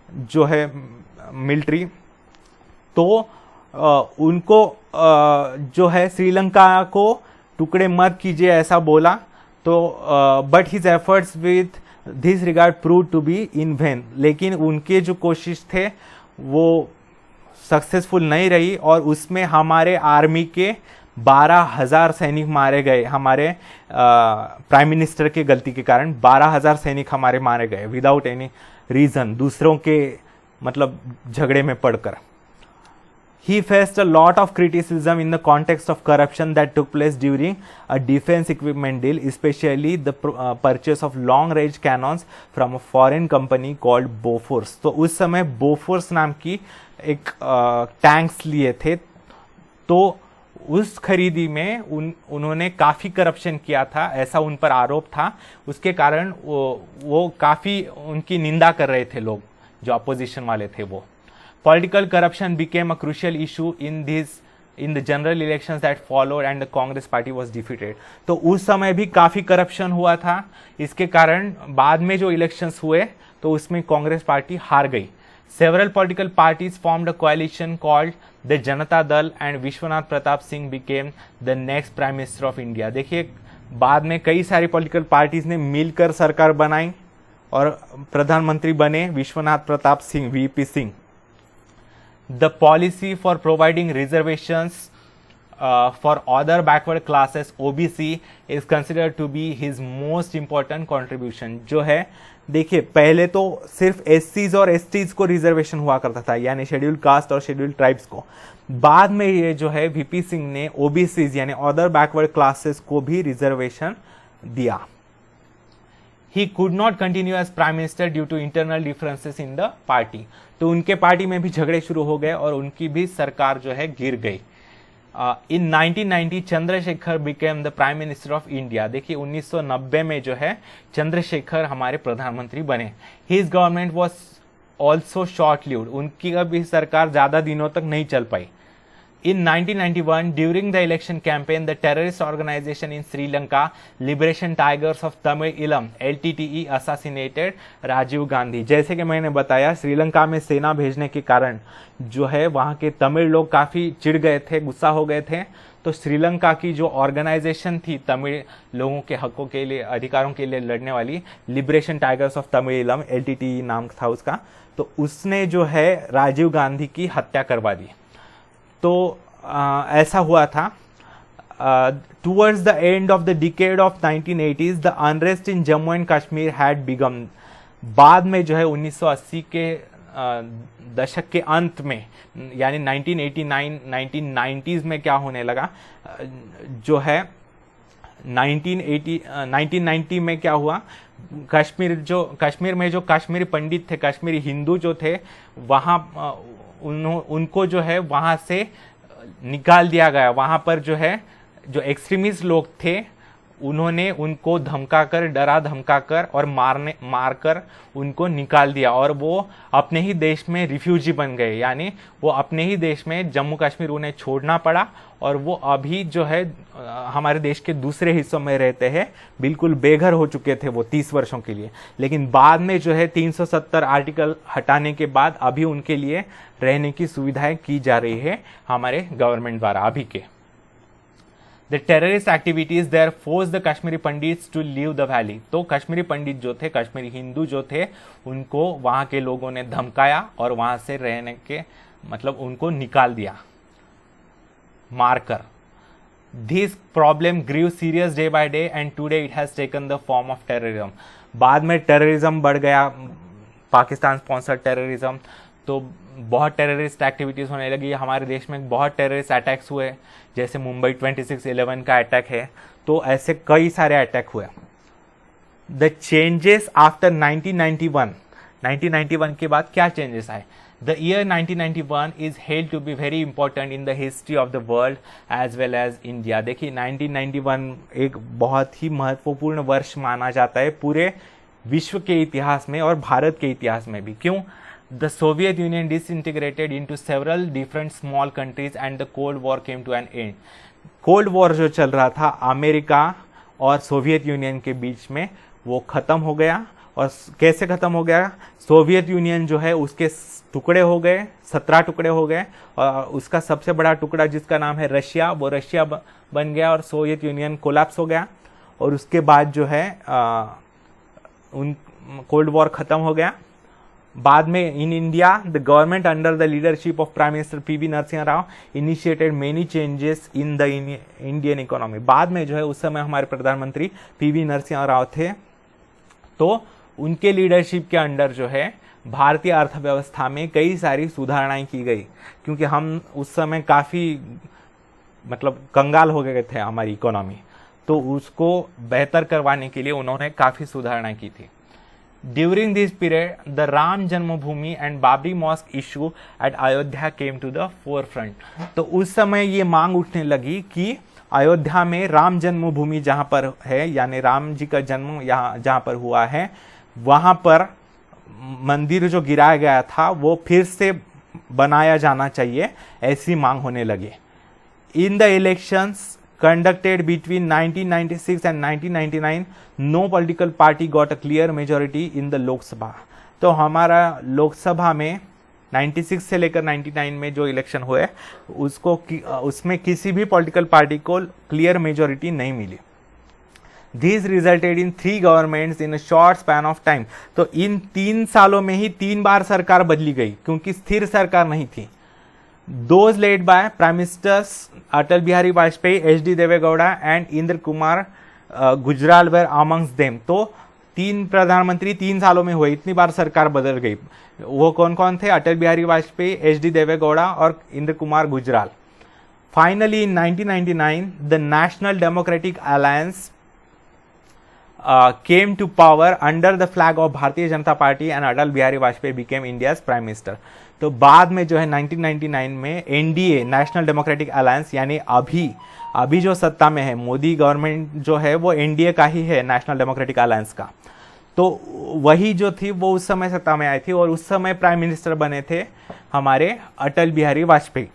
जो है मिलिट्री। तो उनको जो है श्रीलंका को टुकड़े मत कीजिए ऐसा बोला। तो but his efforts with this regard prove to be in vain. लेकिन उनके जो कोशिश थे वो सक्सेसफुल नहीं रही और उसमें हमारे आर्मी के 12,000 सैनिक मारे गए। हमारे प्राइम मिनिस्टर की गलती के कारण 12,000 सैनिक हमारे मारे गए विदाउट एनी रीजन, दूसरों के मतलब झगड़े में पड़कर। He faced a lot of criticism in the context of corruption that took place during a defense equipment deal, especially the purchase of long-range cannons from a foreign company called Bofors. तो उस समय Bofors नाम की एक tanks लिए थे, तो उस खरीदी में उन्होंने काफ़ी करप्शन किया था, ऐसा उन पर आरोप था। उसके कारण वो काफ़ी उनकी निंदा कर रहे थे लोग, जो अपोजिशन वाले थे वो। Political corruption became a crucial issue in the general elections that followed and the Congress party was defeated. तो उस समय भी काफ़ी करप्शन हुआ था, इसके कारण बाद में जो इलेक्शंस हुए तो उसमें कांग्रेस पार्टी हार गई। Several political parties formed a coalition called the Janata Dal and Vishwanath Pratap Singh became the next prime minister of India. देखिए, बाद में कई सारी पॉलिटिकल पार्टीज ने मिलकर सरकार बनाई और प्रधानमंत्री बने Vishwanath Pratap Singh, VP Singh. The policy for providing reservations for other backward classes OBC is considered to be his most important contribution. जो है, देखिए, पहले तो सिर्फ SCs और STs को रिजर्वेशन हुआ करता था, यानी शेड्यूल्ड कास्ट और शेड्यूल्ड ट्राइब्स को। बाद में ये जो है वीपी सिंह ने OBCs यानी अदर बैकवर्ड क्लासेस को भी रिजर्वेशन दिया। He could not continue as prime minister due to internal differences in the party. तो उनके पार्टी में भी झगड़े शुरू हो गए और उनकी भी सरकार जो है गिर गई। इन 1990 Chandrashekhar became the prime minister of India. देखिए 1990 में जो है चंद्रशेखर हमारे प्रधानमंत्री बने। His government was also short lived, उनकी अभी सरकार ज्यादा दिनों तक नहीं चल पाई। In 1991, during the election campaign, the terrorist organization in Sri Lanka, Liberation Tigers of Tamil Eelam (LTTE), assassinated Rajiv Gandhi. जैसे कि मैंने बताया, श्रीलंका में सेना भेजने के कारण जो है वहाँ के तमिल लोग काफ़ी चिढ़ गए थे, गुस्सा हो गए थे। तो श्रीलंका की जो ऑर्गेनाइजेशन थी तमिल लोगों के हकों के लिए, अधिकारों के लिए लड़ने वाली, liberation tigers of Tamil Eelam (LTTE) नाम था उसका, तो उसने जो है राजीव गांधी की हत्या करवा दी। तो ऐसा हुआ था। Towards the end of the decade of 1980s the unrest in Jammu and Kashmir had begin. बाद में जो है 1980 के दशक के अंत में, यानी 1989 1990s में क्या होने लगा, जो है 1990 में क्या हुआ, कश्मीर में जो कश्मीरी पंडित थे, कश्मीरी हिंदू जो थे, वहाँ उनको जो है वहां से निकाल दिया गया। वहां पर जो है जो एक्सट्रीमिस्ट लोग थे उन्होंने उनको धमकाकर, डरा धमकाकर और मारकर उनको निकाल दिया और वो अपने ही देश में रिफ्यूजी बन गए। यानी वो अपने ही देश में, जम्मू कश्मीर उन्हें छोड़ना पड़ा और वो अभी जो है हमारे देश के दूसरे हिस्सों में रहते हैं। बिल्कुल बेघर हो चुके थे वो 30 वर्षों के लिए, लेकिन बाद में जो है 370 आर्टिकल हटाने के बाद अभी उनके लिए रहने की सुविधाएं की जा रही है हमारे गवर्नमेंट द्वारा अभी के। The terrorist activities there forced the Kashmiri Pandits to leave the valley। तो कश्मीरी पंडित जो थे, कश्मीरी हिंदू जो थे, उनको वहां के लोगों ने धमकाया और वहां से रहने के मतलब उनको निकाल दिया मारकर। This problem grew serious day by day and today it has taken the form of terrorism। बाद में टेररिज्म बढ़ गया, पाकिस्तान स्पॉन्सर्ड टेररिज्म, तो बहुत टेररिस्ट एक्टिविटीज़ होने लगी। हमारे देश में बहुत टेररिस्ट अटैक्स हुए, जैसे मुंबई 26/11 का अटैक है, तो ऐसे कई सारे अटैक हुए। द चेंजेस आफ्टर 1991 के बाद क्या चेंजेस आए? The year 1991 is held to be very important in the history of the world as well as India. देखिए 1991 एक बहुत ही महत्वपूर्ण वर्ष माना जाता है पूरे विश्व के इतिहास में और भारत के इतिहास में भी। क्यों? The Soviet Union disintegrated into several different small countries and the Cold War came to an end। Cold war जो चल रहा था अमेरिका और सोवियत यूनियन के बीच में, वो ख़त्म हो गया। और कैसे ख़त्म हो गया? सोवियत यूनियन जो है उसके टुकड़े हो गए, 17 टुकड़े हो गए, और उसका सबसे बड़ा टुकड़ा जिसका नाम है रशिया, वो रशिया बन गया और सोवियत यूनियन कोलैप्स हो गया। और उसके बाद जो है उन कोल्ड वॉर ख़त्म हो गया। बाद में in India the government under the leadership of prime minister PV Narasimha Rao initiated many changes in the Indian economy. बाद में जो है उस समय हमारे प्रधानमंत्री पीवी नरसिंह राव थे, तो उनके लीडरशिप के अंडर जो है भारतीय अर्थव्यवस्था में कई सारी सुधारणाएं की गई, क्योंकि हम उस समय काफ़ी मतलब कंगाल हो गए थे हमारी इकोनॉमी, तो उसको बेहतर करवाने के लिए उन्होंने काफ़ी सुधारणाएं की थी। During this period, the Ram Janmabhoomi and Babri Mosque issue at Ayodhya came to the forefront। तो उस समय ये मांग उठने लगी कि अयोध्या में राम जन्मभूमि जहाँ पर है, यानी राम जी का जन्म यहाँ जहाँ पर हुआ है, वहाँ पर मंदिर जो गिराया गया था वो फिर से बनाया जाना चाहिए, ऐसी मांग होने लगी। In the elections conducted between 1996 and 1999 no political party got a clear majority in the Lok Sabha। तो हमारा लोकसभा में 96 से लेकर 99 में जो इलेक्शन हुए उसमें किसी भी पॉलिटिकल पार्टी को क्लियर मेजोरिटी नहीं मिली। This resulted in 3 governments in a short span of time। तो इन 3 सालों में ही 3 बार सरकार बदली गई, क्योंकि स्थिर सरकार नहीं थी। Those led by Prime Ministers Atal Bihari Vajpayee, HD Devegowda and Indra Kumar Gujral were amongst them। तो 3 प्रधानमंत्री 3 सालों में हुए, इतनी बार सरकार बदल गई। वो कौन कौन थे? अटल बिहारी वाजपेयी, HD देवेगौड़ा और Indra Kumar Gujral. Finally in 1999 the national democratic alliance came to power under the flag of Bharatiya Janata party and Atal Bihari Vajpayee became India's prime minister. तो बाद में जो है 1999 में एनडीए नेशनल डेमोक्रेटिक अलायंस, यानी अभी जो सत्ता में है मोदी गवर्नमेंट जो है वो एनडीए का ही है, नेशनल डेमोक्रेटिक अलायंस का। तो वही जो थी वो उस समय सत्ता में आई थी और उस समय प्राइम मिनिस्टर बने थे हमारे Atal Bihari Vajpayee.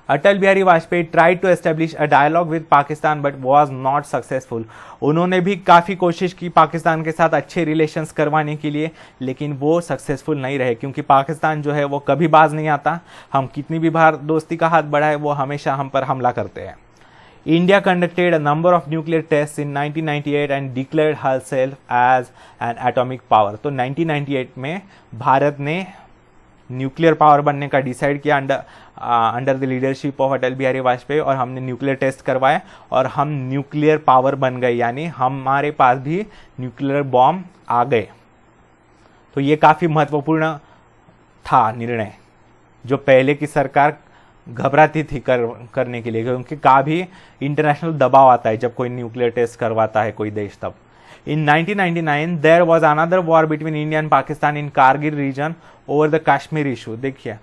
Atal Bihari Vajpayee try to establish a dialogue with Pakistan but was not successful. उन्होंने भी काफ़ी कोशिश की पाकिस्तान के साथ अच्छे रिलेशंस करवाने के लिए, लेकिन वो सक्सेसफुल नहीं रहे, क्योंकि पाकिस्तान जो है वो कभी बाज नहीं आता। हम कितनी भी बार दोस्ती का हाथ बढ़ाए वो हमेशा हम पर हमला करते हैं। India conducted a number of nuclear test in 1998 and declared herself as an atomic power. तो 1998 में भारत ने न्यूक्लियर पावर बनने का डिसाइड किया अंडर द लीडरशिप ऑफ अटल बिहारी वाजपेयी, और हमने न्यूक्लियर टेस्ट करवाए और हम न्यूक्लियर पावर बन गए, यानी हमारे पास भी न्यूक्लियर बॉम्ब आ गए। तो ये काफ़ी महत्वपूर्ण था निर्णय, जो पहले की सरकार घबराती थी करने के लिए, क्योंकि काफ़ी इंटरनेशनल दबाव आता है जब कोई न्यूक्लियर टेस्ट करवाता है कोई देश। तब In 1999 there was another war between India and Pakistan in Kargil region over the Kashmir issue। देखिए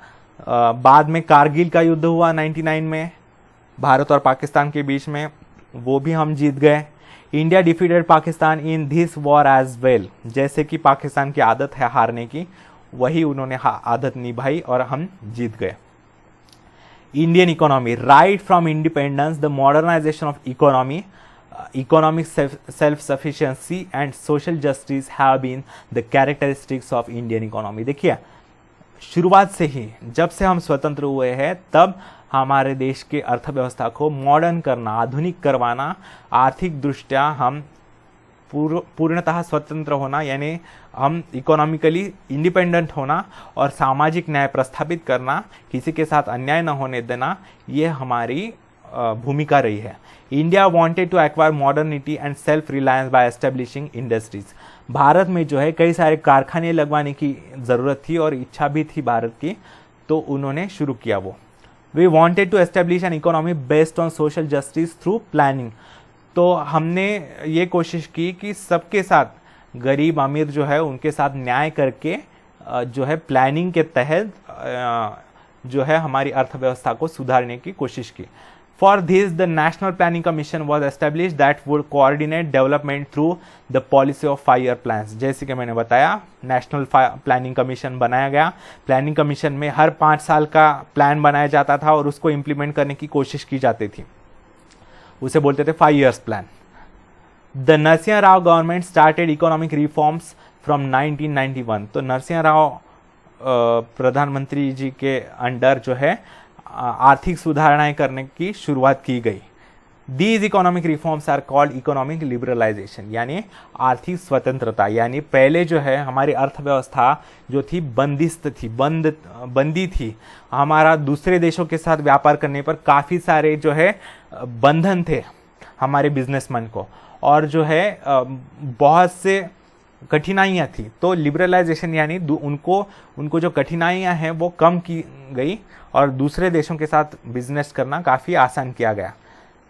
बाद में कारगिल का युद्ध हुआ 99 में भारत और पाकिस्तान के बीच में, वो भी हम जीत गए। India defeated Pakistan in this war as well. जैसे कि पाकिस्तान की आदत है हारने की, वही उन्होंने आदत निभाई और हम जीत गए। Indian economy, right from independence the modernisation of economy, economic self-sufficiency and social justice have been the characteristics of Indian economy। देखिए शुरुआत से ही, जब से हम स्वतंत्र हुए हैं तब हमारे देश के अर्थव्यवस्था को मॉडर्न करना, आधुनिक करवाना, आर्थिक दृष्टया हम पूर्णतः स्वतंत्र होना, यानी हम इकोनॉमिकली इंडिपेंडेंट होना और सामाजिक न्याय प्रस्थापित करना, किसी के साथ अन्याय न होने देना, ये हमारी भूमिका रही है। India wanted to acquire modernity and self reliance by establishing industries. Bharat में जो है कई सारे कारखाने लगवाने की ज़रूरत थी और इच्छा भी थी भारत की, तो उन्होंने शुरू किया वो। We wanted to establish an economy based on social justice through planning. तो हमने ये कोशिश की कि सबके साथ, गरीब अमीर जो है उनके साथ न्याय करके जो है प्लानिंग के तहत जो है हमारी अर्थव्यवस्था को सुधारने की कोशिश की। For this, the National Planning Commission was established that would coordinate development through the policy of 5-year plans। जैसे कि मैंने बताया, नेशनल प्लानिंग कमीशन बनाया गया। प्लानिंग कमीशन में हर 5 साल का प्लान बनाया जाता था और उसको इम्प्लीमेंट करने की कोशिश की जाती थी, उसे बोलते थे 5 years plan. The Narasimha Rao government started economic reforms from 1991। तो नरसिंह राव प्रधानमंत्री जी के अंडर जो है आर्थिक सुधारणाएं करने की शुरुआत की गई। These economic reforms are called economic liberalisation, यानी आर्थिक स्वतंत्रता। यानी पहले जो है हमारी अर्थव्यवस्था जो थी बंदिस्त थी, बंदी थी। हमारा दूसरे देशों के साथ व्यापार करने पर काफ़ी सारे जो है बंधन थे हमारे बिजनेसमैन को, और जो है बहुत से कठिनाइयाँ थी। तो लिबरलाइजेशन यानी उनको जो कठिनाइयाँ हैं वो कम की गई और दूसरे देशों के साथ बिजनेस करना काफ़ी आसान किया गया।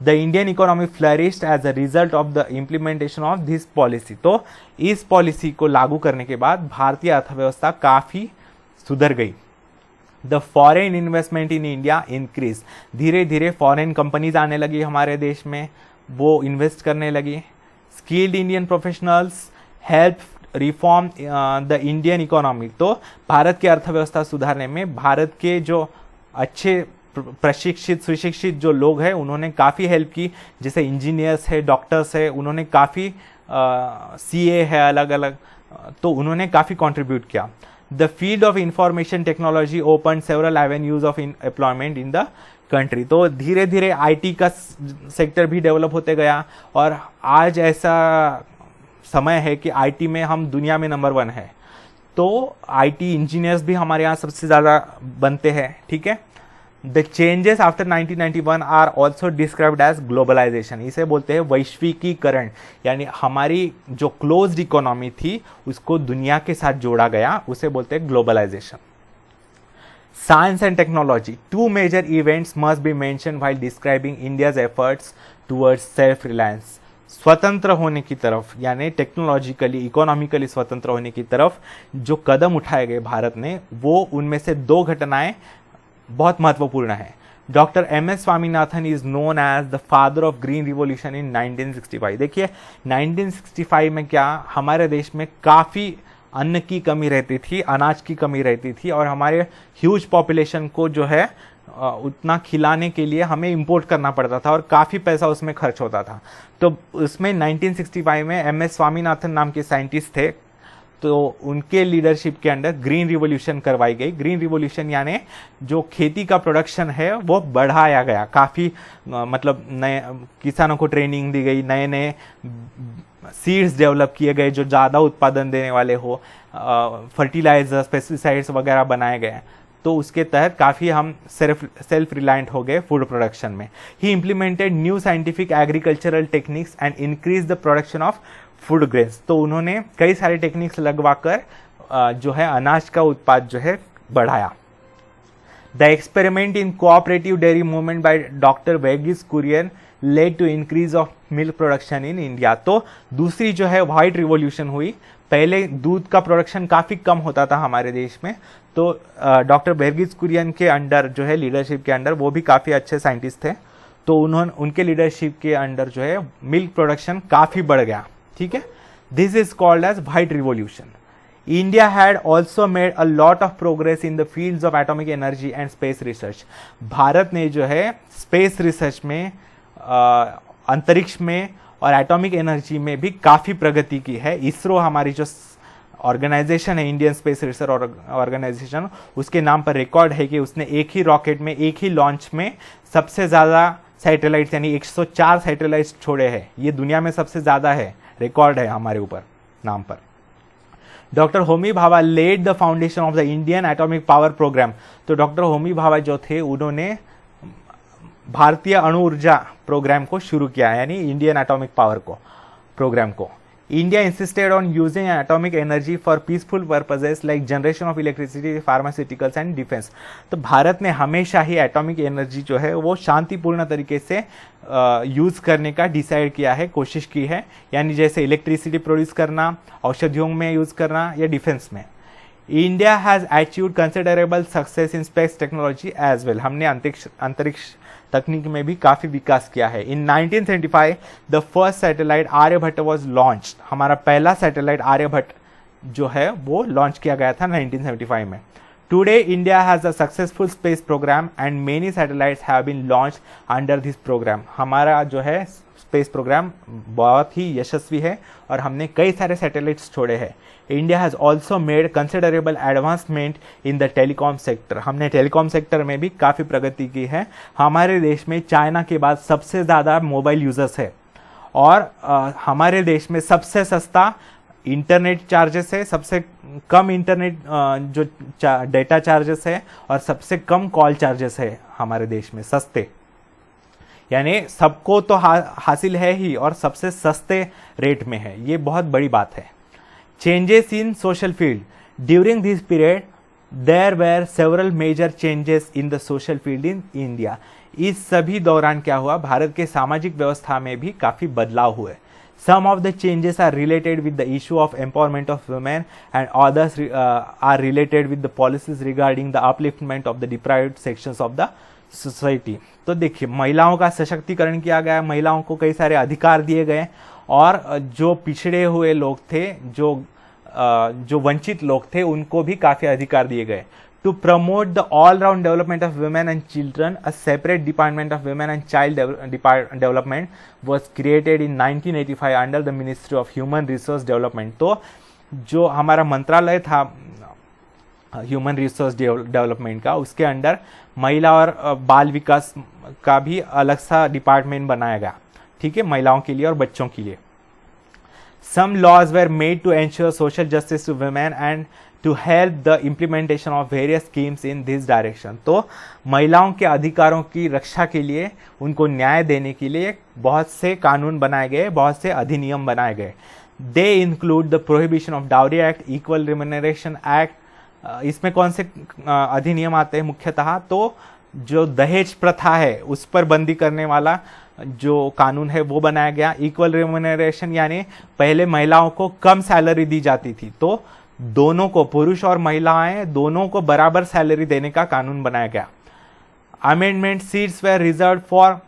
The Indian economy flourished as a result of the implementation of this policy. तो इस पॉलिसी को लागू करने के बाद भारतीय अर्थव्यवस्था काफ़ी सुधर गई। The foreign investment in India increase. धीरे धीरे फॉरेन कंपनीज आने लगी हमारे देश में, वो इन्वेस्ट करने लगी। Skilled Indian professionals help reform the Indian economy. तो भारत की अर्थव्यवस्था सुधारने में भारत के जो अच्छे प्रशिक्षित सुशिक्षित जो लोग हैं उन्होंने काफ़ी हेल्प की, जैसे इंजीनियर्स है, डॉक्टर्स है, उन्होंने काफ़ी सीए है अलग अलग, तो उन्होंने काफ़ी कंट्रीब्यूट किया। The field of information technology open several avenues of employment in the country. तो धीरे धीरे आईटी का सेक्टर भी डेवलप होते गया और आज ऐसा समय है कि आईटी में हम दुनिया में नंबर 1 है। तो आईटी इंजीनियर्स भी हमारे यहाँ सबसे ज़्यादा बनते हैं, ठीक है। The changes after 1991 are also described as globalisation. इसे बोलते हैं वैश्विकीकरण, यानी हमारी जो क्लोज्ड इकोनॉमी थी उसको दुनिया के साथ जोड़ा गया, उसे बोलते हैं globalisation. Science and technology, 2 major events must be mention while describing India's efforts towards self reliance. स्वतंत्र होने की तरफ, यानी टेक्नोलॉजिकली इकोनॉमिकली स्वतंत्र होने की तरफ जो कदम उठाए गए भारत ने, वो उनमें से 2 घटनाएं बहुत महत्वपूर्ण है। Doctor MS. Swaminathan is known as the father of green revolution in 1965। देखिए 1965 में क्या हमारे देश में काफ़ी अन्न की कमी रहती थी, अनाज की कमी रहती थी, और हमारे ह्यूज पॉपुलेशन को जो है उतना खिलाने के लिए हमें इंपोर्ट करना पड़ता था और काफ़ी पैसा उसमें खर्च होता था। तो उसमें 1965 में एम.एस. स्वामीनाथन नाम के साइंटिस्ट थे, तो उनके लीडरशिप के अंडर ग्रीन रिवॉल्यूशन करवाई गई। ग्रीन रिवॉल्यूशन यानी जो खेती का प्रोडक्शन है वो बढ़ाया गया, काफ़ी मतलब नए किसानों को ट्रेनिंग दी गई, नए नए सीड्स डेवलप किए गए जो ज़्यादा उत्पादन देने वाले हो, फर्टिलाइजर्स, पेस्टिसाइड्स वगैरह बनाए गए। तो उसके तहत काफ़ी हम सेल्फ रिलायंट हो गए फूड प्रोडक्शन में। He implemented new scientific agricultural techniques and increase the production of food grains. तो उन्होंने कई सारे टेक्निक्स लगवाकर जो है अनाज का उत्पाद जो है बढ़ाया। The experiment in cooperative dairy movement by doctor Verghese Kurien led to increase of milk production in India. तो दूसरी जो है व्हाइट रिवॉल्यूशन हुई। पहले दूध का प्रोडक्शन काफ़ी कम होता था हमारे देश में, तो डॉक्टर वर्गीस कुरियन के अंडर जो है लीडरशिप के अंडर, वो भी काफ़ी अच्छे साइंटिस्ट थे, तो उनके लीडरशिप के अंडर जो है मिल्क प्रोडक्शन काफ़ी बढ़ गया। ठीक है, this is called as white revolution. India had also made a lot of progress in the fields of atomic energy and space research। Bharat ने जो है स्पेस रिसर्च में, अंतरिक्ष में और एटॉमिक एनर्जी में भी काफ़ी प्रगति की है। इसरो हमारी जो ऑर्गेनाइजेशन है, इंडियन स्पेस रिसर्च ऑर्गेनाइजेशन, उसके नाम पर रिकॉर्ड है कि उसने एक ही रॉकेट में, एक ही लॉन्च में सबसे ज़्यादा सैटेलाइट्स यानी 104 सैटेलाइट्स छोड़े हैं। ये दुनिया में सबसे ज़्यादा है, रिकॉर्ड है हमारे ऊपर नाम पर। Doctor Homi Bhabha led the foundation of the Indian atomic power programme. तो डॉक्टर होमी भाभा जो थे उन्होंने भारतीय अणु ऊर्जा प्रोग्राम को शुरू किया, यानी इंडियन एटॉमिक पावर को प्रोग्राम को। India insisted on using atomic energy for peaceful purposes like generation of electricity, pharmaceuticals and defence. तो भारत ने हमेशा ही एटॉमिक एनर्जी जो है वो शांतिपूर्ण तरीके से यूज़ करने का डिसाइड किया है, कोशिश की है, यानी जैसे इलेक्ट्रिसिटी प्रोड्यूस करना, औषधियों में यूज़ करना या डिफेंस में। India has achieved considerable success in space technology as well. हमने अंतरिक्ष तकनीक में भी काफ़ी विकास किया है। In 1975 the first satellite Aryabhata was launch. हमारा पहला सैटेलाइट आर्यभट्ट जो है वो लॉन्च किया गया था 1975 में। Today India has a successful space programme and many satellites have been launch under this programme. हमारा जो है स्पेस प्रोग्राम बहुत ही यशस्वी है और हमने कई सारे सैटेलाइट्स छोड़े हैं। India has also made considerable advancement in the telecom sector. हमने टेलीकॉम सेक्टर में भी काफ़ी प्रगति की है। हमारे देश में चाइना के बाद सबसे ज़्यादा मोबाइल यूजर्स है और हमारे देश में सबसे सस्ता इंटरनेट चार्जेस है, सबसे कम इंटरनेट जो डेटा चार्जेस है और सबसे कम कॉल चार्जेस है हमारे देश में, सस्ते, यानी सबको तो हासिल है ही और सबसे सस्ते रेट में है। ये बहुत बड़ी बात है। Changes in social field during this period there were several major changes in the social field in India. इस सभी दौरान क्या हुआ, भारत के सामाजिक व्यवस्था में भी काफ़ी बदलाव हुए। Some of the changes are related with the issue of empowerment of women and others are related with the policies regarding the upliftment of the deprived sections of the society। तो देखिए महिलाओं का सशक्तिकरण किया गया, महिलाओं को कई सारे अधिकार दिए गए और जो पिछड़े हुए लोग थे, जो वंचित लोग थे, उनको भी काफ़ी अधिकार दिए गए। To promote the all-round development of women and children, a separate Department of Women and Child Development was created in 1985 under the Ministry of Human Resource Development। तो जो हमारा मंत्रालय था ह्यूमन रिसोर्स डेवलपमेंट का, उसके अंडर महिला और बाल विकास का भी अलग सा डिपार्टमेंट बनाया गया, ठीक है, महिलाओं के लिए और बच्चों के लिए। Some laws were made to ensure social justice to women and to help the implementation of various schemes in this direction। तो महिलाओं के अधिकारों की रक्षा के लिए, उनको न्याय देने के लिए बहुत से कानून बनाए गए, बहुत से अधिनियम बनाए गए। They include the Prohibition of Dowry Act, Equal Remuneration Act। इसमें कौन से अधिनियम आते हैं मुख्यतः, तो जो दहेज प्रथा है उस पर बंदी करने वाला जो कानून है वो बनाया गया। इक्वल रिम्यूनरेशन यानी पहले महिलाओं को कम सैलरी दी जाती थी, तो दोनों को, पुरुष और महिलाएं दोनों को बराबर सैलरी देने का कानून बनाया गया। Amendment seats were reserve for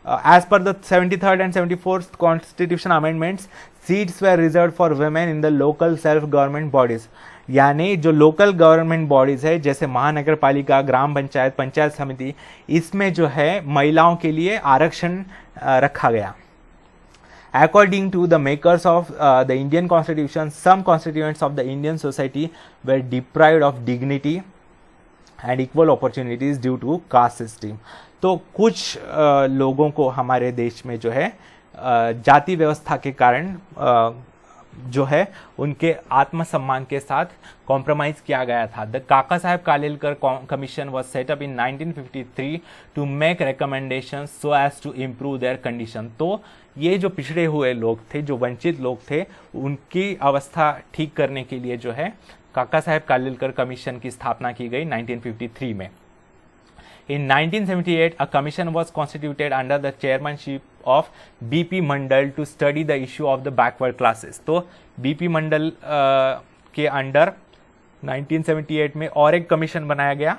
as per the 73rd and 74th constitution amendments, seats were reserved for women in the local self government bodies। यानी जो लोकल गवर्नमेंट बॉडीज है जैसे महानगर पालिका, ग्राम पंचायत, पंचायत समिति, इसमें जो है महिलाओं के लिए आरक्षण रखा गया। According to the makers of the Indian Constitution, some constituents of the Indian society were deprived of dignity and equal opportunities due to caste system। तो कुछ लोगों को हमारे देश में जो है जाति व्यवस्था के कारण जो है उनके आत्मसम्मान के साथ कॉम्प्रोमाइज किया गया था। The Kaka Saheb Kalelkar commission was set up in 1953 to make recommendations so as to improve their condition. तो ये जो पिछड़े हुए लोग थे, जो वंचित लोग थे, उनकी अवस्था ठीक करने के लिए जो है काका साहेब कालेलकर कमीशन की स्थापना की गई 1953 में। In 1978, a commission was constituted under the chairmanship of B.P. Mandal to study the issue of the backward classes। तो B.P. मंडल के अंडर 1978 में और एक कमीशन बनाया गया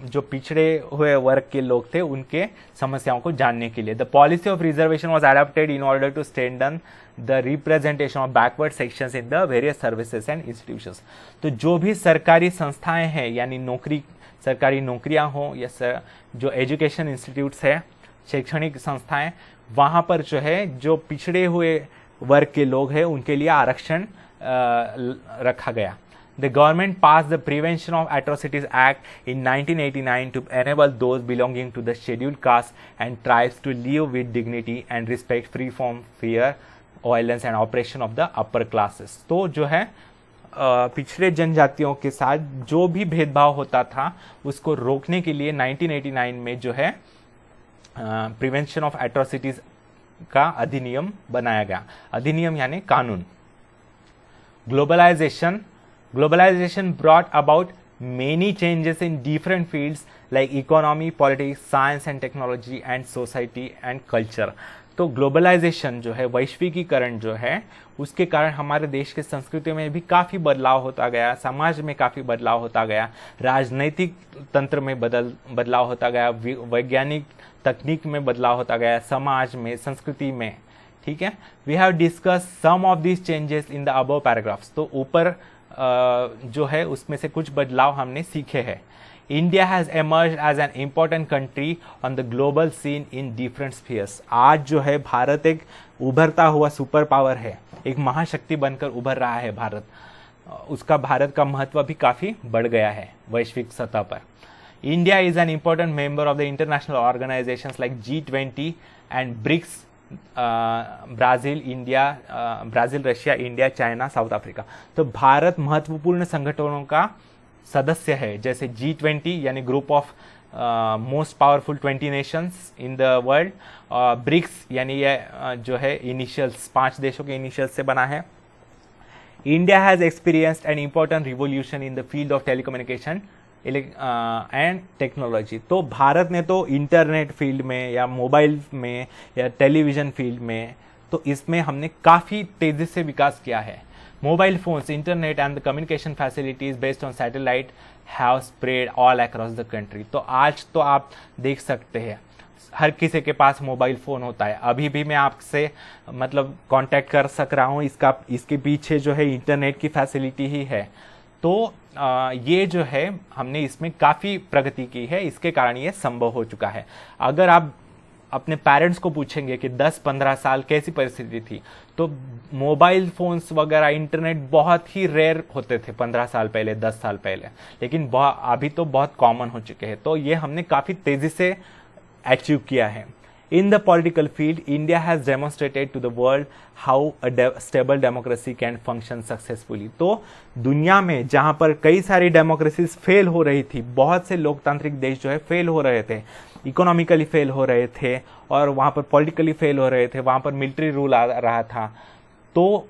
जो पिछड़े हुए वर्ग के लोग थे उनके समस्याओं को जानने के लिए। The policy of reservation was adapted in order to strengthen the representation of backward sections in the various services and institutions. तो जो भी सरकारी संस्थाएं हैं, यानी नौकरी, सरकारी नौकरियां हो या जो एजुकेशन इंस्टीट्यूट्स है, शैक्षणिक संस्थाएं, वहां पर जो है जो पिछड़े हुए वर्ग के लोग हैं उनके लिए आरक्षण रखा गया। The government passed the Prevention of Atrocities Act in 1989 to enable those belonging to the scheduled castes and tribes to live with dignity and respect, free from fear, violence and oppression of the upper classes। तो जो है पिछड़े जनजातियों के साथ जो भी भेदभाव होता था उसको रोकने के लिए 1989 में जो है प्रिवेंशन ऑफ एट्रोसिटीज का अधिनियम बनाया गया। अधिनियम यानी कानून। Globalization brought about many changes in different fields like economy, politics, science and technology and society and culture। तो ग्लोबलाइजेशन जो है, वैश्विकीकरण जो है, उसके कारण हमारे देश के संस्कृति में भी काफ़ी बदलाव होता गया, समाज में काफ़ी बदलाव होता गया, राजनैतिक तंत्र में बदलाव होता गया, वैज्ञानिक तकनीक में बदलाव होता गया, समाज में, संस्कृति में। ठीक है, we have discuss some of this changes in the above paragraphs. तो ऊपर जो है उसमें से कुछ बदलाव हमने सीखे हैं। India has emerged as an important country on the global scene in different spheres। आज जो है भारत एक उभरता हुआ सुपर पावर है, एक महाशक्ति बनकर उभर रहा है भारत। उसका भारत का महत्व भी काफ़ी बढ़ गया है वैश्विक सतह पर। India is an important member of the international organisations like G20 and BRICS, Brazil, Russia, India, China, South Africa. तो भारत महत्वपूर्ण संगठनों का सदस्य है, जैसे G20 यानी group of most powerful 20 nations in the world, BRICS यानी ये जो है इनिशियल्स, 5 देशों के इनिशियल्स से बना है। India has experienced an important revolution in the field of telecommunication and technology. तो भारत ने तो इंटरनेट फील्ड में या मोबाइल में या टेलीविज़न फील्ड में, तो इसमें हमने काफ़ी तेज़ी से विकास किया है। Mobile phones, internet and the communication facilities based on satellite have spread all across the country. तो आज तो आप देख सकते हैं हर किसी के पास मोबाइल फ़ोन होता है। अभी भी मैं आपसे मतलब कांटेक्ट कर सक रहा हूँ, इसके पीछे जो है इंटरनेट की फैसिलिटी ही है। तो ये जो है हमने इसमें काफ़ी प्रगति की है, इसके कारण ये संभव हो चुका है। अगर आप अपने पेरेंट्स को पूछेंगे कि 10-15 साल कैसी परिस्थिति थी, तो मोबाइल फ़ोन्स वगैरह, इंटरनेट बहुत ही रेयर होते थे 15 साल पहले, 10 साल पहले, लेकिन अभी तो बहुत कॉमन हो चुके हैं। तो ये हमने काफ़ी तेज़ी से अचीव किया है। In the political field, India has demonstrated to the world how a stable democracy can function successfully। तो दुनिया में जहाँ पर कई सारी डेमोक्रेसीज फेल हो रही थी, बहुत से लोकतांत्रिक देश जो है फेल हो रहे थे, इकोनॉमिकली फेल हो रहे थे और वहाँ पर पॉलिटिकली फेल हो रहे थे, वहाँ पर मिलिट्री रूल आ रहा था, तो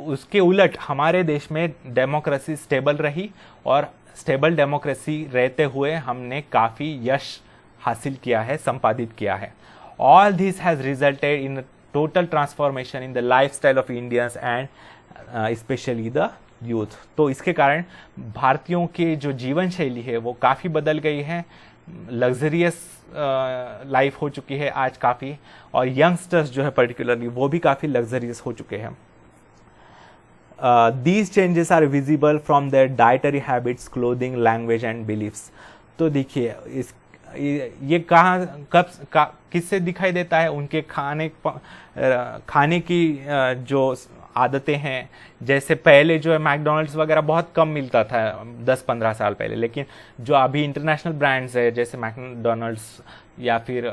उसके उलट हमारे देश में डेमोक्रेसी स्टेबल रही और स्टेबल डेमोक्रेसी रहते हुए हमने काफ़ी यश हासिल किया है, संपादित किया है। All this has resulted in total transformation in the lifestyle of Indians and specially the youth. तो इसके कारण भारतीयों की जो जीवन शैली है वो काफ़ी बदल गई है, लग्जरियस लाइफ हो चुकी है आज काफ़ी, और यंगस्टर्स जो है पर्टिकुलरली वो भी काफ़ी लग्जरियस हो चुके हैं। These changes are visible from their dietary habits, clothing, language and beliefs। तो देखिए ये कहाँ कब किससे दिखाई देता है? उनके खाने की जो आदतें हैं। जैसे पहले जो है मैकडोनल्ड्स वगैरह बहुत कम मिलता था 10-15 साल पहले, लेकिन जो अभी इंटरनेशनल ब्रांड्स है जैसे मैकडोनल्ड्स या फिर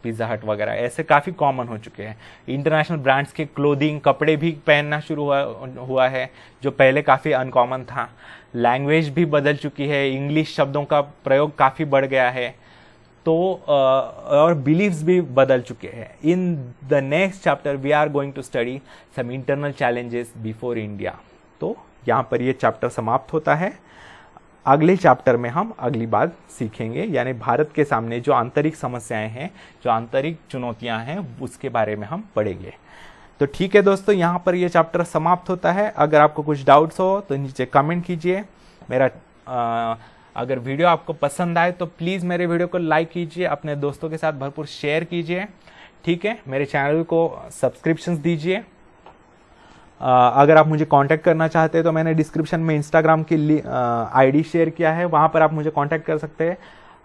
पिज़्ज़ा हट वगैरह ऐसे काफ़ी कॉमन हो चुके हैं। इंटरनेशनल ब्रांड्स के क्लोथिंग कपड़े भी पहनना शुरू हुआ है जो पहले काफ़ी अनकॉमन था। लैंग्वेज भी बदल चुकी है, इंग्लिश शब्दों का प्रयोग काफ़ी बढ़ गया है, तो और बिलीव्स भी बदल चुके हैं। In the next chapter we are going to study some internal challenges before India. तो यहाँ पर ये चैप्टर समाप्त होता है। अगले चैप्टर में हम अगली बात सीखेंगे, यानी भारत के सामने जो आंतरिक समस्याएं हैं, जो आंतरिक चुनौतियां हैं, उसके बारे में हम पढ़ेंगे। तो ठीक है दोस्तों, यहाँ पर ये चैप्टर समाप्त होता है। अगर आपको कुछ डाउट्स हो तो नीचे कमेंट कीजिए। अगर वीडियो आपको पसंद आए तो प्लीज़ मेरे वीडियो को लाइक कीजिए, अपने दोस्तों के साथ भरपूर शेयर कीजिए। ठीक है, मेरे चैनल को सब्सक्रिप्शंस दीजिए। अगर आप मुझे कांटेक्ट करना चाहते हैं तो मैंने डिस्क्रिप्शन में इंस्टाग्राम की आईडी शेयर किया है, वहाँ पर आप मुझे कांटेक्ट कर सकते हैं।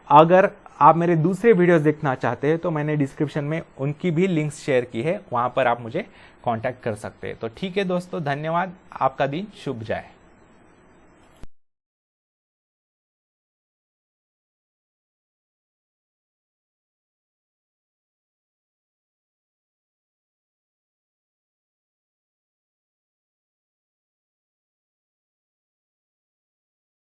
अगर आप मेरे दूसरे वीडियोस देखना चाहते हैं तो मैंने डिस्क्रिप्शन में उनकी भी लिंक्स शेयर की है, वहाँ पर आप मुझे कांटेक्ट कर सकते हैं। तो ठीक है दोस्तों, धन्यवाद। आपका दिन शुभ जाए।